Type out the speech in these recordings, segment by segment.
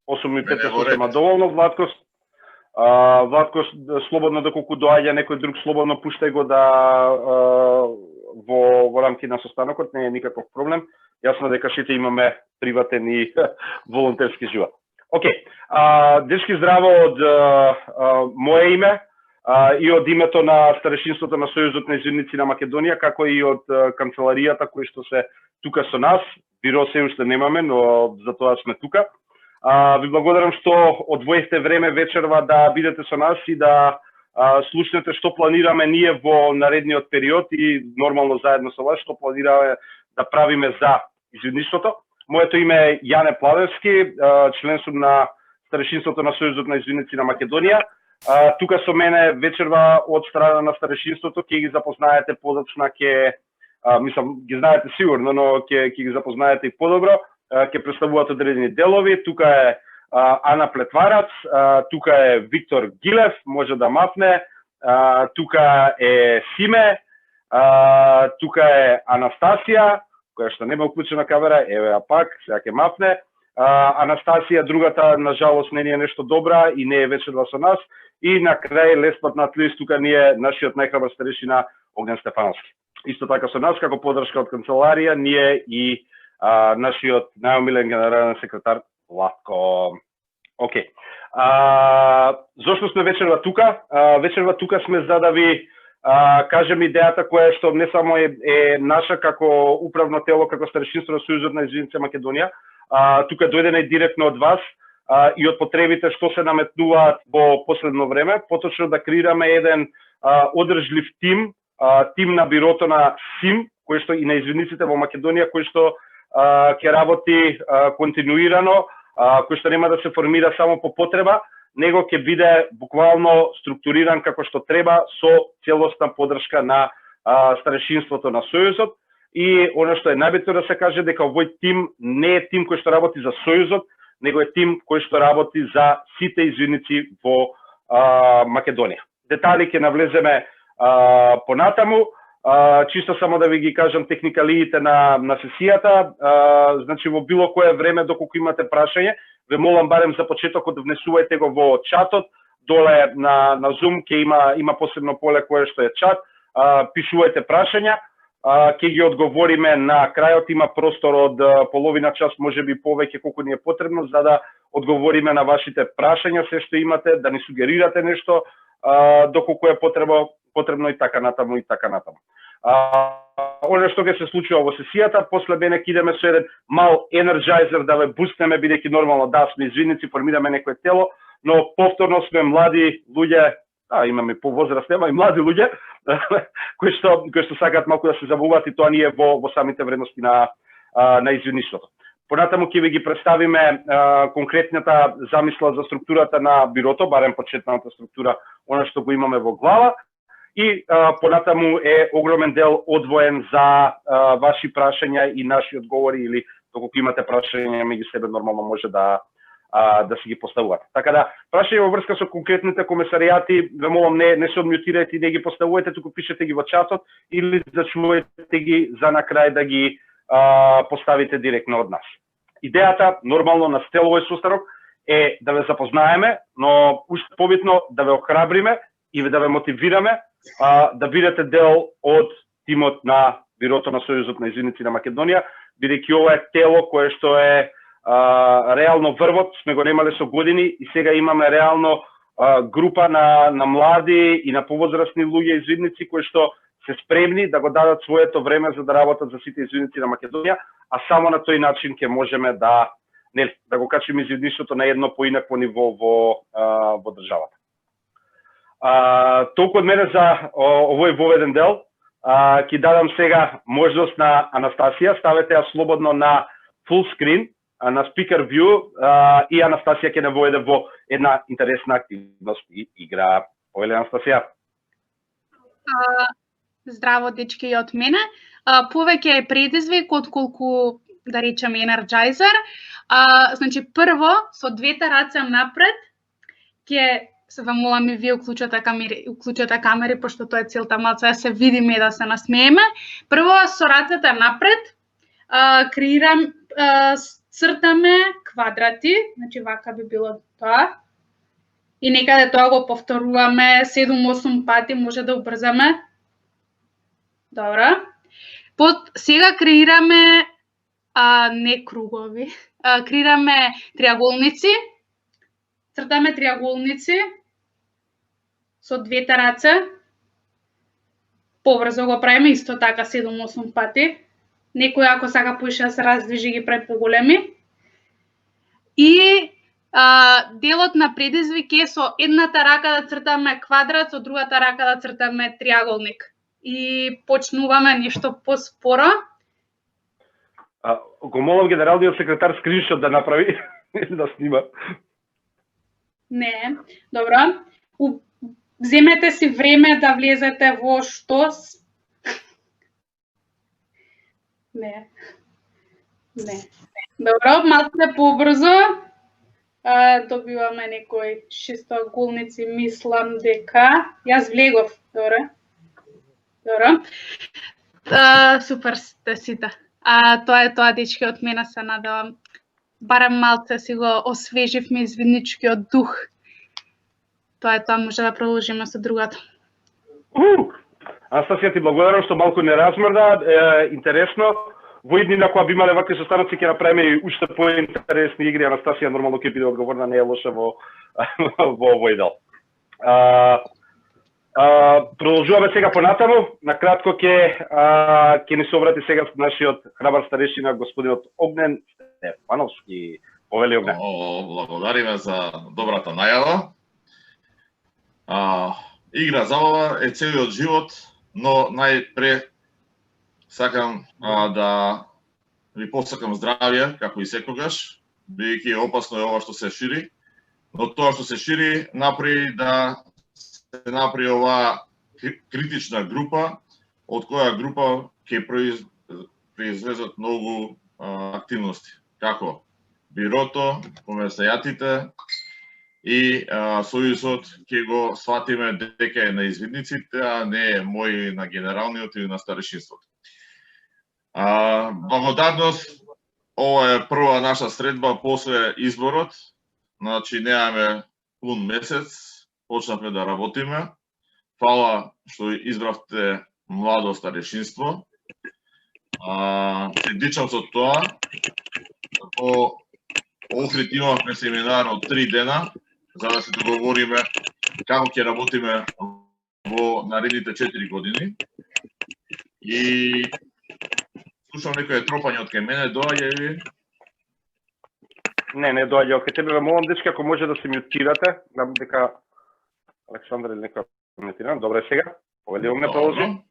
8 и 15 сема доволно, Владко, слободно доколку доаѓа некој друг, слободно пуштај го да во рамки на состанокот, не е никаков проблем. Јасно дека сите имаме приватен и волонтерски живот. Океј, дечки здраво од моje име и од името на Старешинството на Сојузот на извидници на Македонија, како и од канцеларијата кои што се тука со нас. Биро се уште немаме, но за тоа сме тука. Ви благодарам што одвоивте време вечерва да бидете со нас и да слушнете што планираме ние во наредниот период и нормално заедно со вас што планираме да правиме за извидништвото. Моето име е Јане Плавевски, член сум на Старешинството на Сојузот на извидници на Македонија. Тука со мене вечерва од страна на Старешинството ќе ги запознаете подоцна, мислам ги знаете сигурно, но ќе ги запознаете и подобро. Ќе представуваат одредени делови. Тука е Ана Плетварац, тука е Виктор Гилев, може да мафне, тука е Симе, тука е Анастасија, која што нема уклучена камера, еве ја пак, сега ќе мафне. Анастасија, другата, на жалост, не е нешто добра и не е вечерва со нас. И на крај, last but not least, тука ни е нашиот најхрабар старешина Огнен Стефановски. Исто така со нас, како подршка од канцеларија, ние и нашиот најомилен генерален секретар Владко. Океј. Зошто сме вечерва тука? Вечерва тука сме за да ви кажем идејата која што не само е наша како управно тело, како Старешинство на Сојузот на извидници Македонија, тука дојдена и директно од вас и од потребите што се наметнуваат во последно време, поточно да креираме еден одржлив тим, тим на бирото на СИМ, кој што и на извидниците во Македонија, кој што ќе работи континуирано, кој што нема да се формира само по потреба, него ќе биде буквално структуриран како што треба со целосна подршка на Старешинството на Сојузот. И оно што е најбитно да се каже дека овој тим не е тим кој што работи за Сојузот, него е тим кој што работи за сите извидници во Македонија. Детали ќе навлеземе понатаму. Чисто само да ви ги кажам техникалиите на сесијата. Значи во било кое време доколку имате прашање, ве молам барем за почетокот внесувајте го во чатот, доле на Zoom ќе има посебно поле кое што е чат, пишувајте прашања, ќе ги одговориме на крајот, има простор од половина час, можеби повеќе колку ни е потребно за да одговориме на вашите прашања, се што имате, да ни сугерирате нешто доколку е потребно и така натаму и така натаму. Оно што ќе се случува во сесијата, после мене ќе идеме со еден мал енерджайзер да ве бустеме, бидејќи нормално да сме извидници, формираме некое тело, но повторно сме млади луѓе, имаме повозрастни, ама и млади луѓе, кои што сакаат малку да се забавуваат и тоа ние во самите вредности на извидништвото. Понатаму ќе ви ги представиме конкретната замисла за структурата на бирото, барем почетната структура, она што го имаме во глава. И понатаму е огромен дел одвоен за ваши прашања и наши одговори, или доколку имате прашања меѓу себе, нормално може да се ги поставувате. Така да, прашање во врска со конкретните комесаријати, ве молам не се одмјутирајте и не ги поставувате, туку пишете ги во чатот или зачувајте ги за на крај да ги поставите директно од нас. Идејата, нормално на целој состанок, е да ве запознаеме, но уште побитно да ве охрабриме и да ве мотивираме да бидете дел од тимот на Бирото на Сојузот на извидници на Македонија, бидејќи ова е тело кое што е реално врвот, сме го немале со години и сега имаме реално група на млади и на повозрастни луѓе извидници кои што се спремни да го дадат своето време за да работат за сите извидници на Македонија, а само на тој начин ќе можеме да го качиме извидништвото на едно поинакво ниво во државата. Толку од мене за овој воведен дел. Ќе дадам сега можност на Анастасија, ставете ја слободно на full screen, на speaker view, и Анастасија ќе не војде во една интересна активност и игра. Повеле, Анастасија. Здраво, дечки, и од мене. Повеќе е предизвик отколку, да речеме, енерджайзер. Значи, прво, со двете раце напред, ќе се ве молам и вие уклучате камери, пошто тоа е целта, малку да се видиме и да се насмееме. Прво, со рацете напред, креирам цртаме квадрати, значи вака би било тоа. И некаде тоа го повторуваме 7-8 пати, може да убрзаме. Добро. Сега креираме не кругови, креираме триаголници. Цртаме триаголници со двете раце. Побрзо го правиме, исто така 7-8 пати. Некој ако сака поише да се раздвижи ги прави поголеми. И делот на предизвик е со едната рака да цртаме квадрат, со другата рака да цртаме триаголник. И почнуваме нешто поспоро. Го молам генералниот секретар скриншот да направи или да снима. Не, добро. Земете си време да влезете во штос. Не. Добро, малце побрзо. Добиваме некои шестоаголници, мислам дека. Јас влегов, добро. Супер сте сите. Тоа е тоа, дечки, од мене се надевам. Барем малце си го освеживме извидничкиот дух. Тоа е тоа, може да продолжиме со другото. Анастасија, ти благодарам што малку не размрда, интересно. Во иднина кога би имале вакви состаноци ќе направиме и уште поинтересни игри. Анастасија нормално ќе биде одговорна, не е лоша во овој дел. Продолжуваме сега понатаму. Накратко ќе ни се обрати сега нашиот храбар старешина господинот Огнен Стефановски. Повели Огнен. Благодариме за добрата најава. Игра забава е целиот живот, но најпре сакам да ви посакам здравје, како и секогаш, бидејќи опасно е ова што се шири, но тоа што се шири направи да се направи оваа критична група, од која група ќе произлезат многу активности, како бирото, комесајатите и сојузот ќе го сватиме дека е на извидниците, а не е мој на генералниот или на старешинството. Благодарност, ова е прва наша средба после изборот, значи неаме пун месец, почнавме да работиме. Фала што избравте младо старешинство. Се дичам со тоа. Во Охрид имавме семинар од 3 дена, за да се договориме како ќе работиме во наредните 4 години. И слушам некој тропање од кај мене, доаѓа или? Не доаѓа од кај тебе. Ве молам, дечки, ако може да се мјутирате, знам дека Александр или некој мјутиран. Добре, сега. Повели Огнен, продолжи.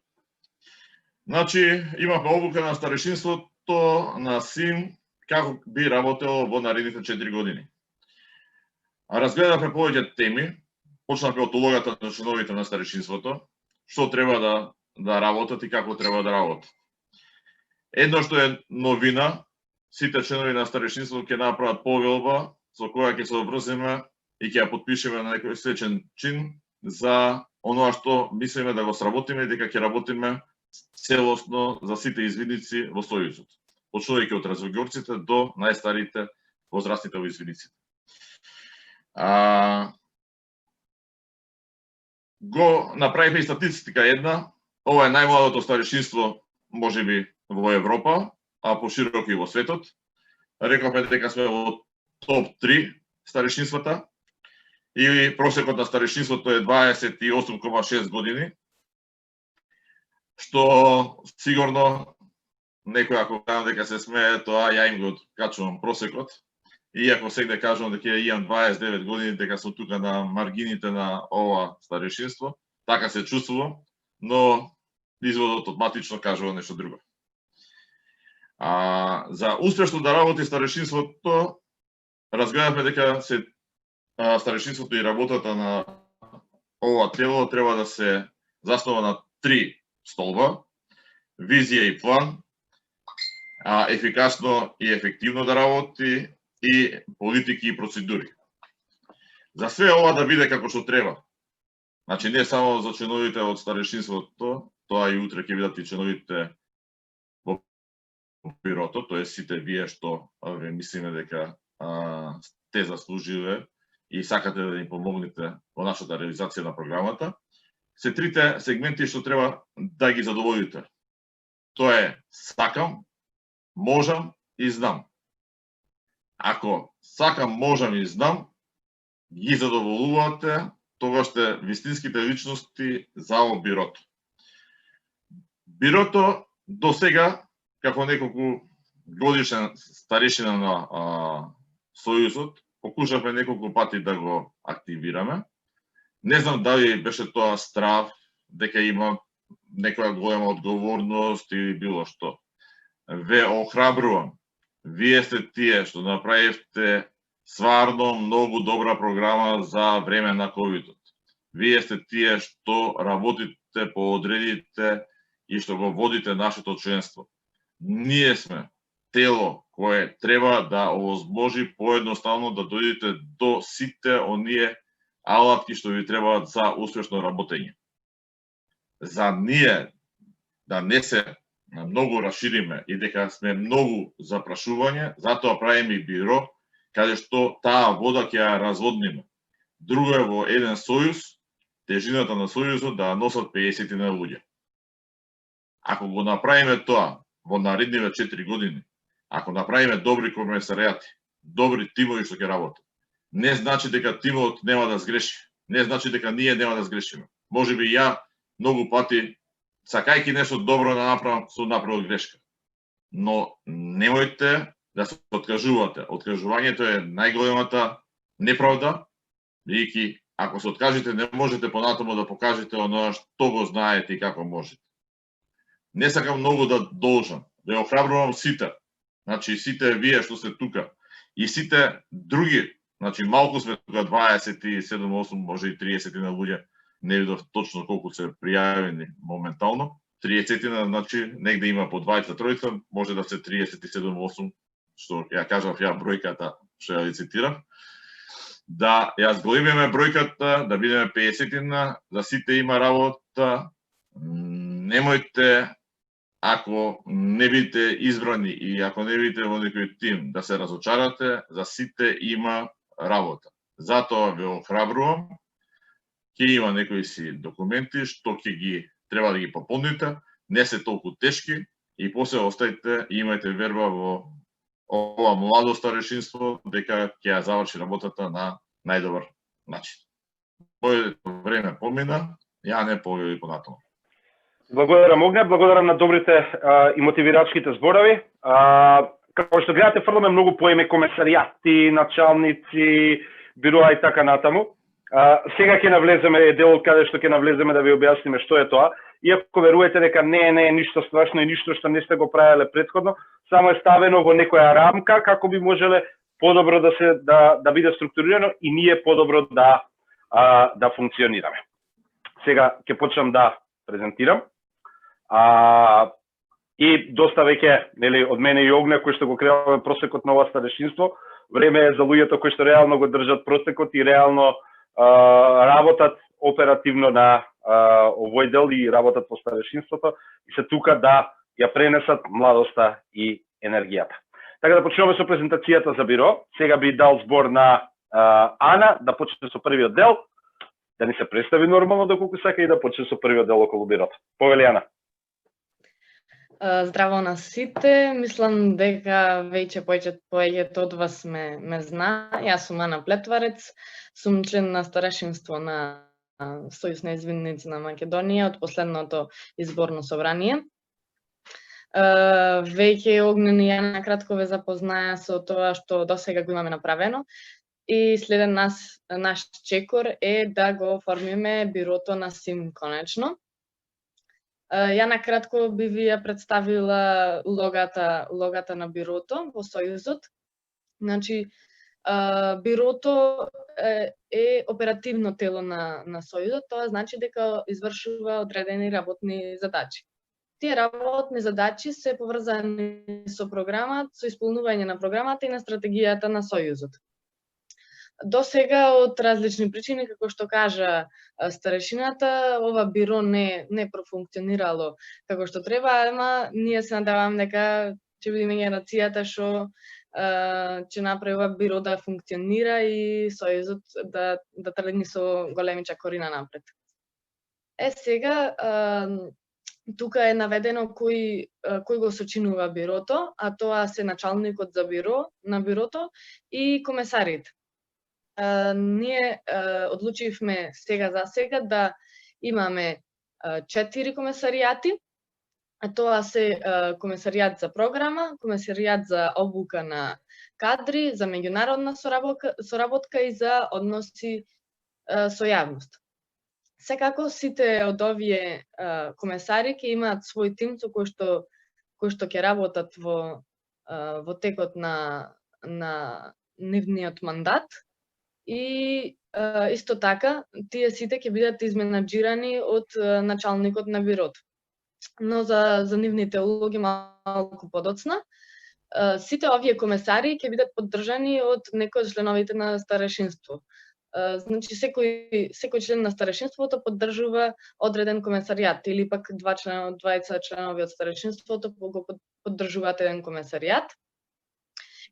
Значи, имавме обука на старешинството на СИМ како би работело во наредните 4 години. Разгледавме повеќе теми, почнавме од улогата на членовите на старешинството, што треба да работат и како треба да работат. Едно што е новина, сите членови на старешинството ќе направат повелба со која ќе се обврзиме и ќе ја подпишеме на некој свечен чин за оноа што мислиме да го сработиме и дека ќе работиме целосно за сите извидници во Сојузот, почнувајќи од развојгорците до најстарите возрастните во извидниците. Го направивме и статистика една. Ова е најмладото старешинство можеби во Европа, а пошироко и во светот. Рековме дека сме во топ 3 старешинствата и просекот на старешинството е 28,6 години, што сигурно некој ако кажам дека се смее, тоа ја им го качувам просекот. Иако сегде кажувам дека имам 29 години, дека сум тука на маргините на ова старешинство, така се чувствувам, но изводот автоматично кажува нешто друго. За успешно да работи старешинството, разгледавме дека старешинството и работата на ова тело треба да се заснова на 3 столба: визија и план, ефикасно и ефективно да работи и политики и процедури. За све ова да биде како што треба. Значи не само за членовите од старешинството, тоа и утре ќе бидат и членовите во бирото, тоа е сите вие што ве мислиме дека сте заслужиле и сакате да ни помогнете во нашата реализација на програмата, се трите сегменти што треба да ги задоволите. Тоа е сакам, можам и знам. Ако сакам, можам и знам, ги задоволувате, тогаш сте вистинските личности за бирото. Бирото до сега, како неколку годишен старешина на Сојузот, покушавме неколку пати да го активираме. Не знам дали беше тоа страв, дека има некоја голема одговорност или било што. Ве охрабрувам. Вие сте тие што направивте стварно многу добра програма за време на ковидот. Вие сте тие што работите по одредите и што го водите нашето членство. Ние сме тело кое треба да овозможи поедноставно да дојдете до сите оние алатки што ви требаат за успешно работење. За ние да не се многу расшириме и дека сме многу за прашување, затоа правиме и биро, каде што таа вода ќе ја разводниме. Друго е во еден сојуз, тежината на сојузот да носат 50 на луѓе. Ако го направиме тоа во наредниве 4 години, ако направиме добри комисаријати, добри тимови што ќе работат, не значи дека тимот нема да сгреши, не значи дека ние нема да сгрешиме. Можеби ја многу пати, сакајќи нешто добро да направам, сум направил грешка. Но немојте да се откажувате. Откажувањето е најголемата неправда, бидејќи ако се откажете, не можете понатаму да покажете оноа што го знаете и како можете. Не сакам многу да должам, да ја охрабрувам сите. Значи, сите вие што сте тука и сите други, значи малку сме тука 27-8, може и 30 на луѓе, не видов точно колку се пријавени моментално. 30, значи негде има по 20-тројца, може да се 37-8, што ја кажав ја бројката што ја цитирав. Да ја зголемиме бројката, да бидеме 50, за сите има работа. Немојте, ако не бидете избрани и ако не бидете во некој тим, да се разочарате, за сите има работа. Затоа ве охрабрувам, ќе има некои си документи што ќе ги треба да ги пополните, не се толку тешки и после остајте и имајте верба во ова младо старешинство дека ќе ја заврши работата на најдобар начин. Моето време помина, ја не повели понатаму. Благодарам, Огне, благодарам на добрите и мотивирачките зборови. Како што гледате, фрламе многу поеми, комесаријати, началници, бироа и така натаму. Сега ќе навлеземе делот каде што ќе навлеземе да ви објасниме што е тоа. Иако верувате дека не е ништо страшно и ништо што не сте го правеле претходно, само е ставено во некоја рамка како би можеле подобро да биде структурирано и ние подобро да функционираме. Сега ќе почнам да презентирам. И доста веќе, нели, од мене и Огне кој што го креираме просекот на ова старешинство, време е за луѓето кои што реално го држат просекот и реално работат оперативно на овој дел и работат по старешинството и се тука да ја пренесат младоста и енергијата. Така да почнеме со презентацијата за биро. Сега би дал збор на Ана да почне со првиот дел, да ни се представи нормално доколку сака и да почне со првиот дел околу бирото. Повели, Ана. Здраво на сите, мислам дека веќе повеќето од вас ме зна. Јас сум Ана Плетварец, сум член на старешинство на Сојуз на извинници на Македонија од последното изборно собрание. Веќе Огнен и ја накратко ве запознаја со тоа што досега го имаме направено и следен наш чекор е да го оформиме бирото на СИМ конечно. Ја накратко би ви ја представила логата на бирото во Сојузот. Значи, бирото е оперативно тело на Сојузот, тоа значи дека извршува одредени работни задачи. Тие работни задачи се поврзани со програмата, со исполнување на програмата и на стратегијата на Сојузот. До сега од различни причини, како што кажа старешината, ова биро не профункционирало како што треба, ама ние се надевам дека ќе биде генерацијата што ќе направи ова биро да функционира и Сојузот да тргне со големи чакорина напред. Сега тука е наведено кој го сочинува бирото, а тоа се началникот за на бирото и комесарите. Ние одлучивме сега за сега да имаме 4 комесаријати, а тоа се комесаријат за програма, комесаријат за обука на кадри, за меѓународна соработка и за односи со јавност. Секако сите од овие комесари ќе имаат свој тим со кој што ќе работат во текот на нивниот мандат и исто така тие сите ќе бидат изменаџирани од началникот на бирото. Но за нивните улоги малку подоцна. Сите овие комесари ќе бидат поддржани од некој од членовите на старешинство. Значи секој член на старешинството поддржува одреден комесаријат или пак двајца членови од старешинството го поддржуваат еден комесаријат.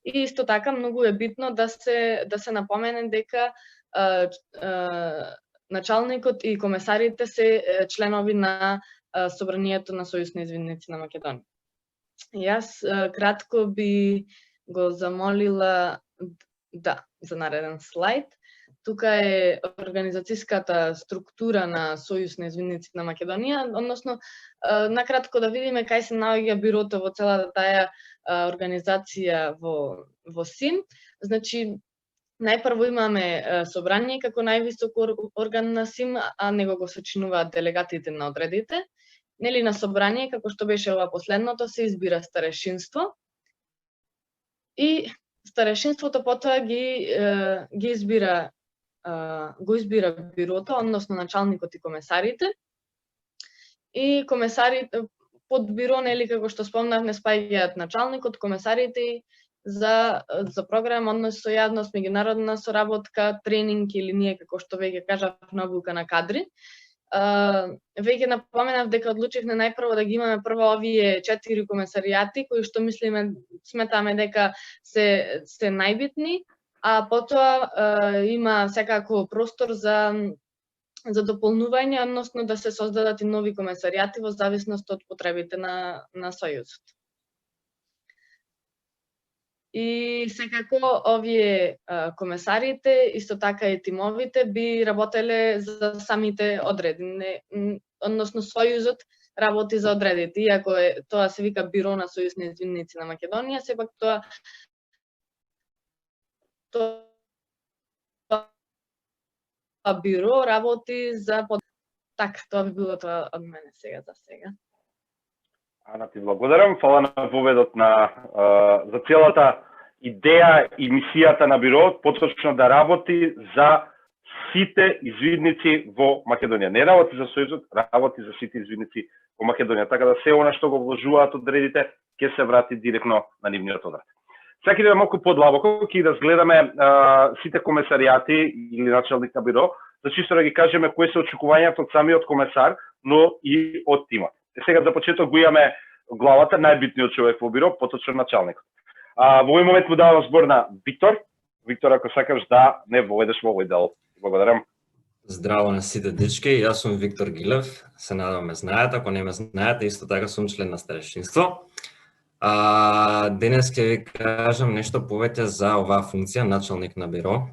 И исто така многу е битно да се напомене дека началникот и комесарите се членови на Собранието на Сојуз на извидници на Македонија. Јас кратко би го замолила за нареден слайд. Тука е организацијската структура на Сојуз на извидници на Македонија, односно накратко да видиме кај се наоѓа бирото во целата таа организација во СИН. Значи најпрво имаме собрание како највисок орган на СИМ, а него го сочинуваат делегатите на одредите. Нели на собрание, како што беше ова последното, се избира старешинство и старешинството потоа го избира бирото, односно началникот и комесарите. И комесарите под биро, нели како што спомнав, не спаѓаат началникот, комесарите за програма, однос со јавност, меѓународна соработка, тренинг или ние како што веќе кажав набука на кадри. Веќе напоменав дека одлучивме најпрво да ги имаме прво овие 4 комесаријати кои што сметаме дека се најбитни, а потоа има секако простор за дополнување, односно да се создадат и нови комесаријати во зависност од потребите на Сојузот. И секако овие комесарите, исто така и тимовите, би работеле за самите одреди, односно Сојузот работи за одредите. Иако тоа се вика Биро на Сојуз на извидници на Македонија, сепак тоа биро работи за така, тоа би било тоа од мене сега за сега. Ана, ти благодарам. Фала на поведот за целата идеја и мисијата на бироот, поточно да работи за сите извидници во Македонија. Не работи за Сојузот, работи за сите извидници во Македонија. Така да се она што го вложуваат одредите, ќе се врати директно на нивниот одред. Сега ќе малку подлабоко, ќе разгледаме сите комесаријати или началник на биро, за чисто да ги кажеме кои се очекувањата од самиот комесар, но и од тимот. Сега за почеток го имаме главата, најбитниот човек во биро, поточно началникот. Во овој момент му давам збор на Виктор. Виктор, ако сакаш да не воведеш во овој дел. Благодарам. Здраво на сите дечки, јас сум Виктор Гилев, се надам ме знаете, ако не ме знаете, исто така сум член на старешинство. Денес ќе ви кажам нешто повеќе за оваа функција, началник на биро.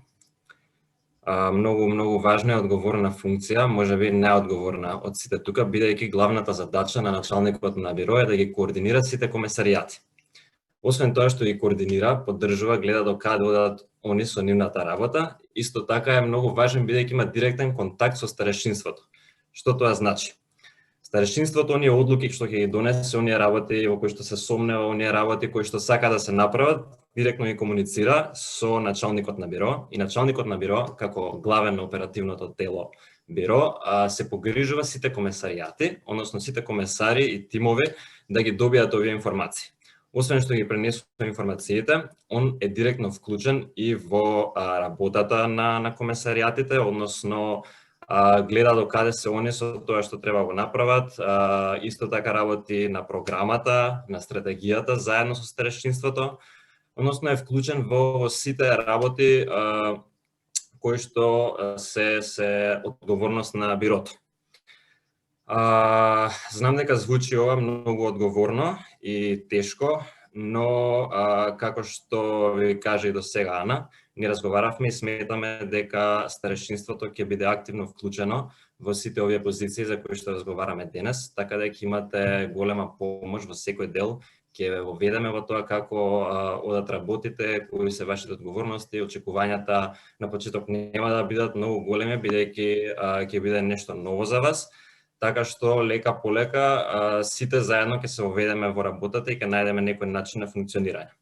Многу важна и одговорна функција, можеби најодговорна од сите тука, бидејќи главната задача на началникот на биро е да ги координира сите комесаријати. Освен тоа што ги координира, поддржува, гледа до каде одат они со нивната работа, исто така е многу важен бидејќи има директен контакт со старешинството. Што тоа значи? Старешинството, оние одлуки што ќе ги донесе, оние работи во кои што се сомнева, оние работи кои што сака да се направат, директно ги комуницира со началникот на биро и началникот на биро, како главен на оперативното тело биро, се погрижува сите комесаријати, односно сите комесари и тимови да ги добијат овие информации. Освен што ги пренесува информациите, он е директно вклучен и во работата на комесаријатите, односно гледа докаде се они со тоа што треба го направат, исто така работи на програмата, на стратегијата заедно со старешинството, односно е вклучен во сите работи кои што се одговорност на бирото. Знам дека звучи ова многу одговорно и тешко, но како што ви кажа и до сега Ана, ни разговаравме и сметаме дека старешинството ќе биде активно вклучено во сите овие позиции за кои што разговараме денес, така дека имате голема помош во секој дел, ќе ве воведеме во тоа како одат работите, кои се вашите одговорности, очекувањата на почеток нема да бидат многу големи, бидејќи ќе биде нешто ново за вас. Така што лека по лека сите заедно ќе се воведеме во работата и ќе најдеме некој начин на функционирање.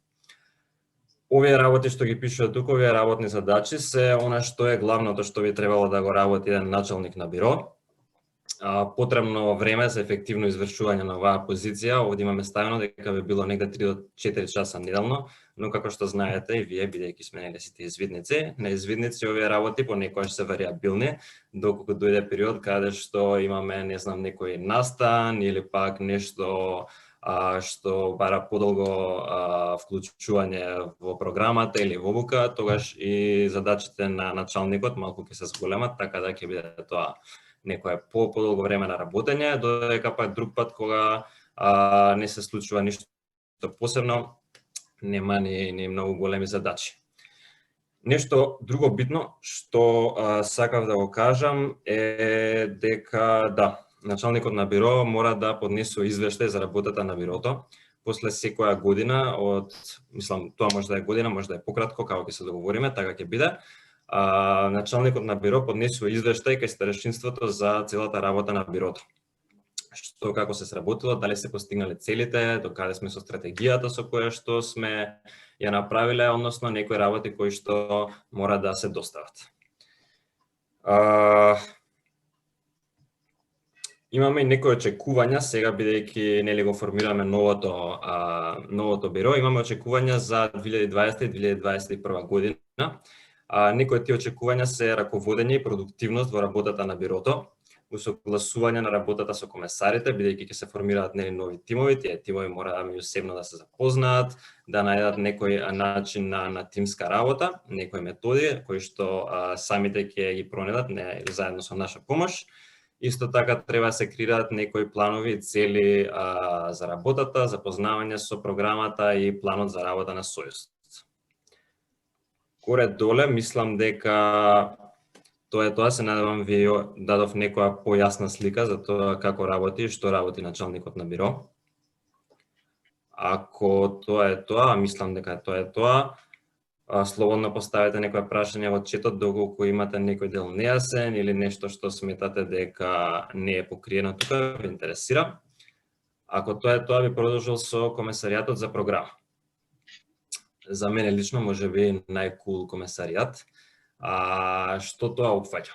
Овие работи што ги пишува тука, овие работни задачи се она што е главното што би требало да го работи еден началник на биро. Потребно време за ефективно извршување на оваа позиција, овде имаме ставено дека би било негде 3 до 4 часа неделно, но како што знаете и вие, бидејќи сме негде сите извидници, на извидници овие работи понекогаш се вариабилни, доколку дојде период каде што имаме, не знам, некој настан или пак нешто што бара подолго вклучување во програмата или во обука, тогаш и задачите на началникот малку ќе се зголемат, така да ќе биде тоа некое подолго време на работење, додека пак друг пат кога не се случува ништо посебно, нема ни многу големи задачи. Нешто друго битно што сакав да го кажам е дека началникот на биро мора да поднесува извештај за работата на бирото после секоја година мислам, тоа може да е година, може да е пократко, како ќе се договориме, така ќе биде. Началникот на биро поднесува извештај кај старешинството за целата работа на бирото. Што како се сработило, дали се постигнале целите, докаде сме со стратегијата со која што сме ја направиле, односно некои работи кои што мора да се достават. Имаме и некои очекувања, сега бидејќи нели го формираме новото биро, имаме очекувања за 2020 и 2021 година. Некои од тие очекувања се раководење и продуктивност во работата на бирото, усогласување на работата со комесарите, бидејќи ќе се формираат нови тимови, тие тимови мора меѓусебно да се запознаат, да најдат некој начин на тимска работа, некои методи кои што самите ќе ги пронедат заедно со наша помош. Исто така треба да се креираат некои планови и цели за работата, запознавање со програмата и планот за работа на Сојуз. Горе-доле, мислам дека тоа се надевам ви дадов некоја појасна слика за тоа како работи и што работи началникот на биро. Ако тоа е тоа, мислам дека тоа е тоа, слободно поставете некоја прашање во четот доколку имате некој дел нејасен или нешто што сметате дека не е покриено тука, ве интересира. Ако тоа е тоа, би продолжил со комесаријатот за програма. За мене лично можеби најкул комесаријат. Што тоа опфаќа?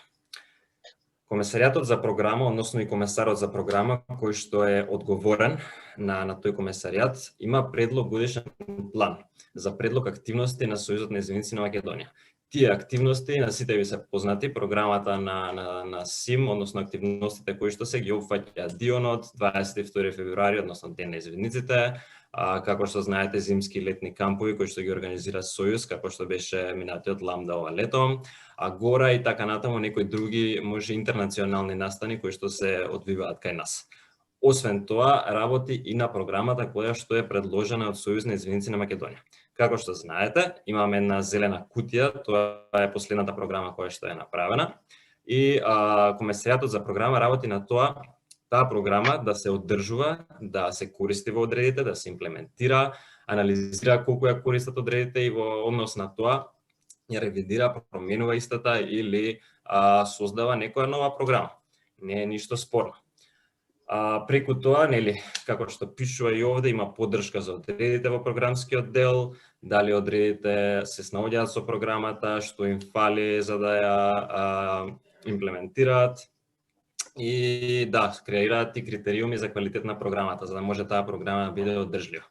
Комесаријатот за програма, односно и комесарот за програма, кој што е одговорен на тој комесаријат, има предлог годишен план за предлог активности на Сојузот на извидници на Македонија. Тие активности на сите ви се познати, програмата на СИМ, односно активностите кои што се ги опфаќа Дионот, 22 февруари, односно Ден на извидниците, како што знаете, зимски летни кампови кои што ги организира Сојуз, како што беше минатиот Ламда ова лето, Гора и така натаму некои други, може интернационални настани кои што се одвиваат кај нас. Освен тоа, работи и на програмата која што е предложена од Сојуз на извидници на Македонија. Како што знаете, имаме една зелена кутија, тоа е последната програма која што е направена и комесаријатот за програма работи на тоа, таа програма да се одржува, да се користи во одредите, да се имплементира, анализира колку ја користат одредите и во однос на тоа ја ревидира, променува истата или создава некоја нова програма. Не е ништо спорно. Преку тоа, нели, како што пишува и овде, има поддршка за одредите во програмскиот дел, дали одредите се снаоѓаат со програмата, што им фали за да ја имплементираат и креираат и критериуми за квалитет на програмата, за да може таа програма да биде одржлива.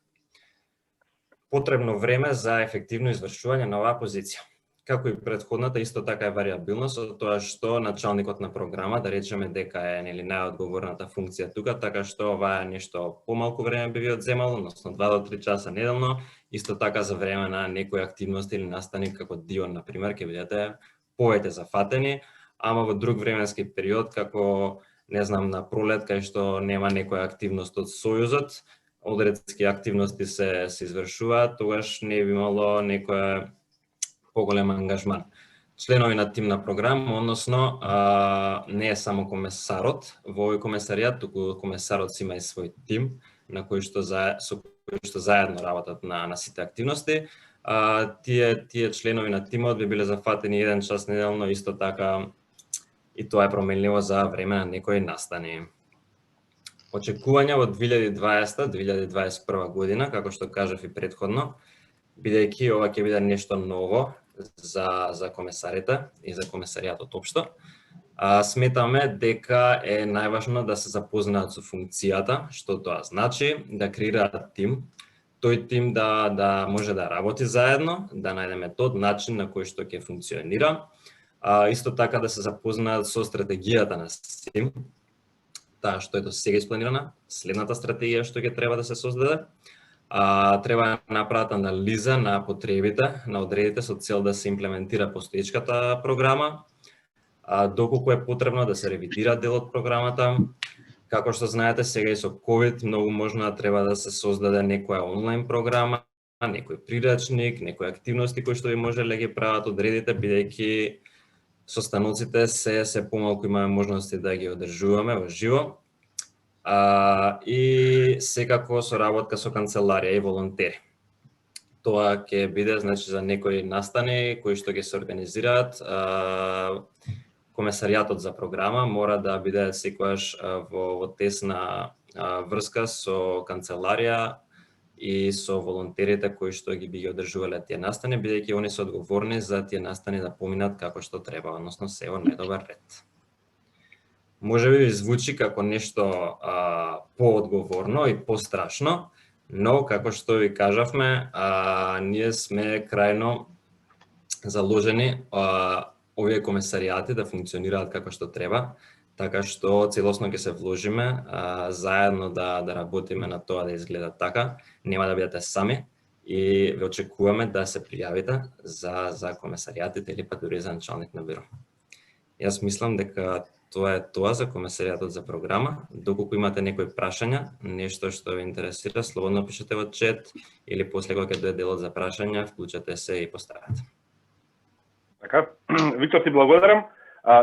Потребно време за ефективно извршување на оваа позиција. како и претходната, исто така е вариабилно со тоа што началникот на програма, да речеме дека е нели најодговорната функција тука, така што ова е нешто помалку време би ви одземало, односно 2 до 3 часа неделно, исто така за време на некои активности или настани како Дион, на пример, ќе бидете повеќе зафатени, ама во друг временски период, како не знам, на пролет, кај што нема некоја активност од Сојузот, одредски активности се извршуваат, тогаш не би имало некоја поголем ангажман. Членови на тимна програма, односно не е само комесарот во овој комесаријат, туку комесарот си има и свој тим на кој што со кој што заедно работат на сите активности. Тие членови на тимот би биле зафатени 1 час неделно, исто така и тоа е променливо за време на некои настани. Очекувања во 2020-2021 година, како што кажав и претходно, бидејќи ова ќе биде нешто ново за комесарите и за комесаријатот општо, сметаме дека е најважно да се запознаат со функцијата, што тоа значи, да креираат тим, тој тим да може да работи заедно, да најде метод, начин на кој што ќе функционира, исто така да се запознаат со стратегијата на тим, таа што е до сега испланирана, следната стратегија што ќе треба да се создаде. Треба да направат анализа на потребите на одредите со цел да се имплементира постоечката програма, доколку е потребно да се ревидира дел од програмата. Како што знаете, сега и со COVID многу можно треба да се создаде некоја онлайн програма, некој прирачник, некои активности кои што ви може да ги прават одредите, бидејќи состаноците се помалку имаме можности да ги одржуваме во живо. И секако соработка со канцеларија и волонтери. Тоа ќе биде значи за некои настани кои што ќе се организираат. Комесаријатот за програма мора да биде секогаш во тесна врска со канцеларија и со волонтерите кои што ги одржувале тие настани, бидејќи они се одговорни за тие настани да поминат како што треба, односно се во најдобар ред. Може би звучи како нешто поодговорно и пострашно, но како што ви кажавме, ние сме крајно заложени овие комесаријати да функционираат како што треба, така што целосно ќе се вложиме заедно да работиме на тоа да изгледа така. Нема да бидете сами и ве очекуваме да се пријавите за комесаријатите или па дури за началник на биро. Јас мислам дека тоа е тоа за комесаријатот за програма. Доколку имате некои прашања, нешто што ве интересира, слободно пишете во чет или после кога ќе дойде делот за прашања, вклучете се и поставете. Така, Виктор, ти благодарам.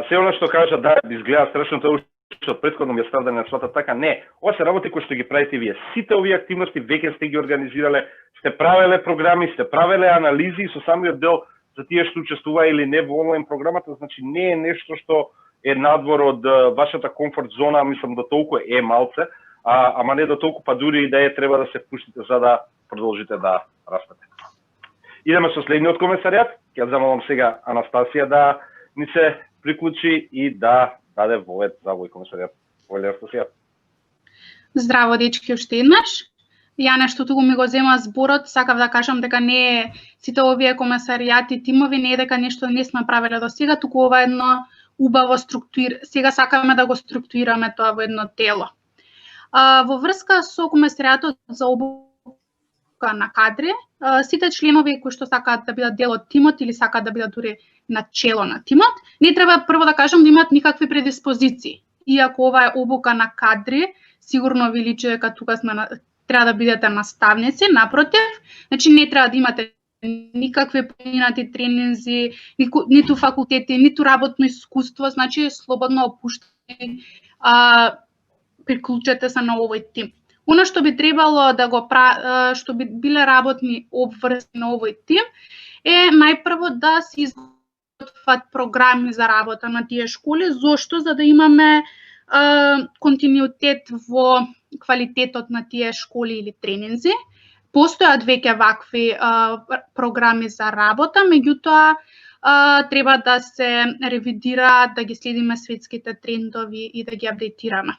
Се она што кажа, да, изгледа страшно тоа што претходно ми став да не свата така, не. Ова се работи кои што ги правите вие. Сите овие активности веќе сте ги организирале, сте правеле програми, сте правеле анализи со самиот дел за тие што учествува или не во онлайн програмата, значи не е нешто што е надвор од вашата комфорт зона, мислам до толку е малце, ама не до толку, па дури и да е треба да се впуштите за да продолжите да растете. Идеме со следниот комесаријат. Ќе замолам сега Анастасија да ни се приклучи и да даде воет за овој комесаријат. Воле, Анастасија. Здраво, дечки, уште еднаш. Ја нешто туку ми го зема зборот, сакав да кажам дека не е сите овие комесаријати, тимови, не е дека нешто не сме правеле до сега, туку ова е едно убаво сега сакаме да го структурираме тоа во едно тело. Во врска со комесаријатот за обука на кадри, сите членови кои што сакаат да бидат дел од тимот или сакаат да бидат дури начело на тимот, не треба прво да кажам да имаат никакви предиспозиции. Иако ова е обука на кадри, сигурно ви личи дека тука треба да бидете наставници, напротив, значи не треба да имате никакви поминати тренинзи, ниту факултети, ниту работно искуство, значи слободно опуштени, приклучете се на овој тим. Оно што би требало да го што би биле работни обврски на овој тим е најпрво да се изготват програми за работа на тие школи, зошто? За да имаме континуитет во квалитетот на тие школи или тренинзи. Постојат веќе вакви програми за работа, меѓутоа треба да се ревидира, да ги следиме светските трендови и да ги апдейтираме.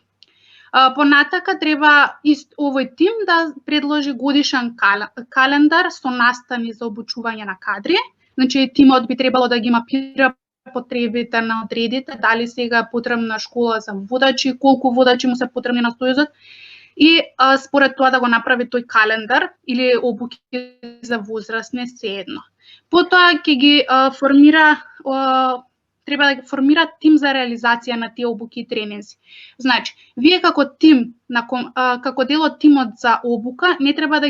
Понатака треба овој тим да предложи годишен календар со настани за обучување на кадри. Значи тимот би требало да ги мапира потребите на одредите, дали сега е потребна школа за водачи, колку водачи му се потребни на Сојузот и според тоа да го направи тој календар или обуки за возрастни, seедно. Потоа ќе ги формира треба да ги формира тим за реализација на тие обуки и тренинзи. Значи, вие како тим, како дел од тимот за обука, не треба да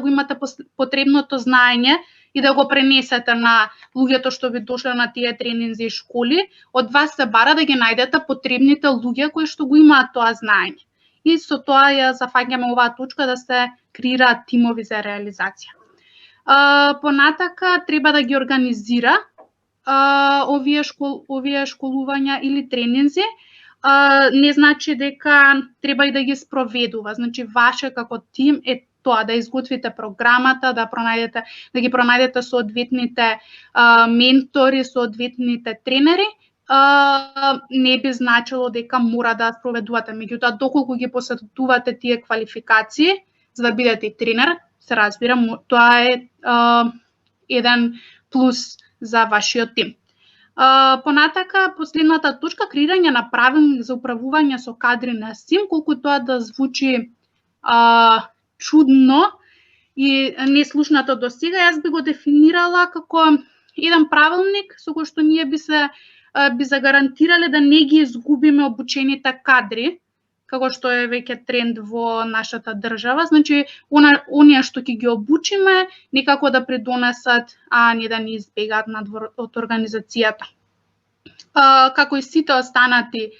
го имате потребното знаење и да го пренесете на луѓето што би дошле на тие тренинзи и школи. Од вас се бара да ги најдете потребните луѓе кои што го имаат тоа знаење. И со тоа ја зафаќаме оваа точка да се креираат тимови за реализација. Понатака треба да ги организира овие школувања или тренинзи. Не значи дека треба и да ги спроведува. Значи ваше како тим е тоа да изготвите програмата, да ги пронајдете соодветните ментори, соодветните тренери. Не би значило дека мора да спроведувате. Меѓутоа, доколку ги посетувате тие квалификации за да бидете и тренер, се разбира, тоа е еден плюс за вашиот тим. Понатака, последната точка, креирање на правилник за управување со кадри на СИМ, колку тоа да звучи чудно и неслушнато до сега, јас би го дефинирала како еден правилник со кој што ние би загарантирале да не ги изгубиме обучените кадри, како што е веќе тренд во нашата држава. Значи, оние што ќе ги обучиме, некако да придонесат, а не да ни избегаат надвор од организацијата. Како и сите останати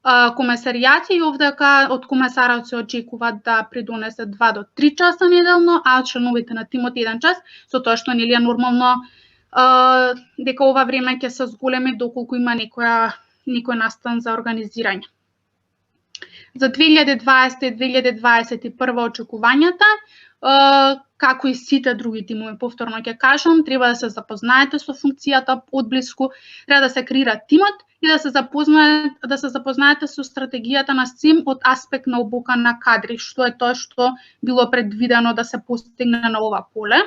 комесаријати, и овдека од комесарот се очекува да придонесе 2 до 3 часа неделно, а членовите на тимот 1 час, со тоа што нели е нормално дека ова време ќе се зголеми доколку има некој настан за организирање. За 2020 и 2021 очекувањата, како и сите други тимови, повторно ќе кажам, треба да се запознаете со функцијата одблиску, треба да се креира тимот и да се запознаете со стратегијата на СИМ од аспект на обука на кадри, што е тоа што било предвидено да се постигне на ова поле.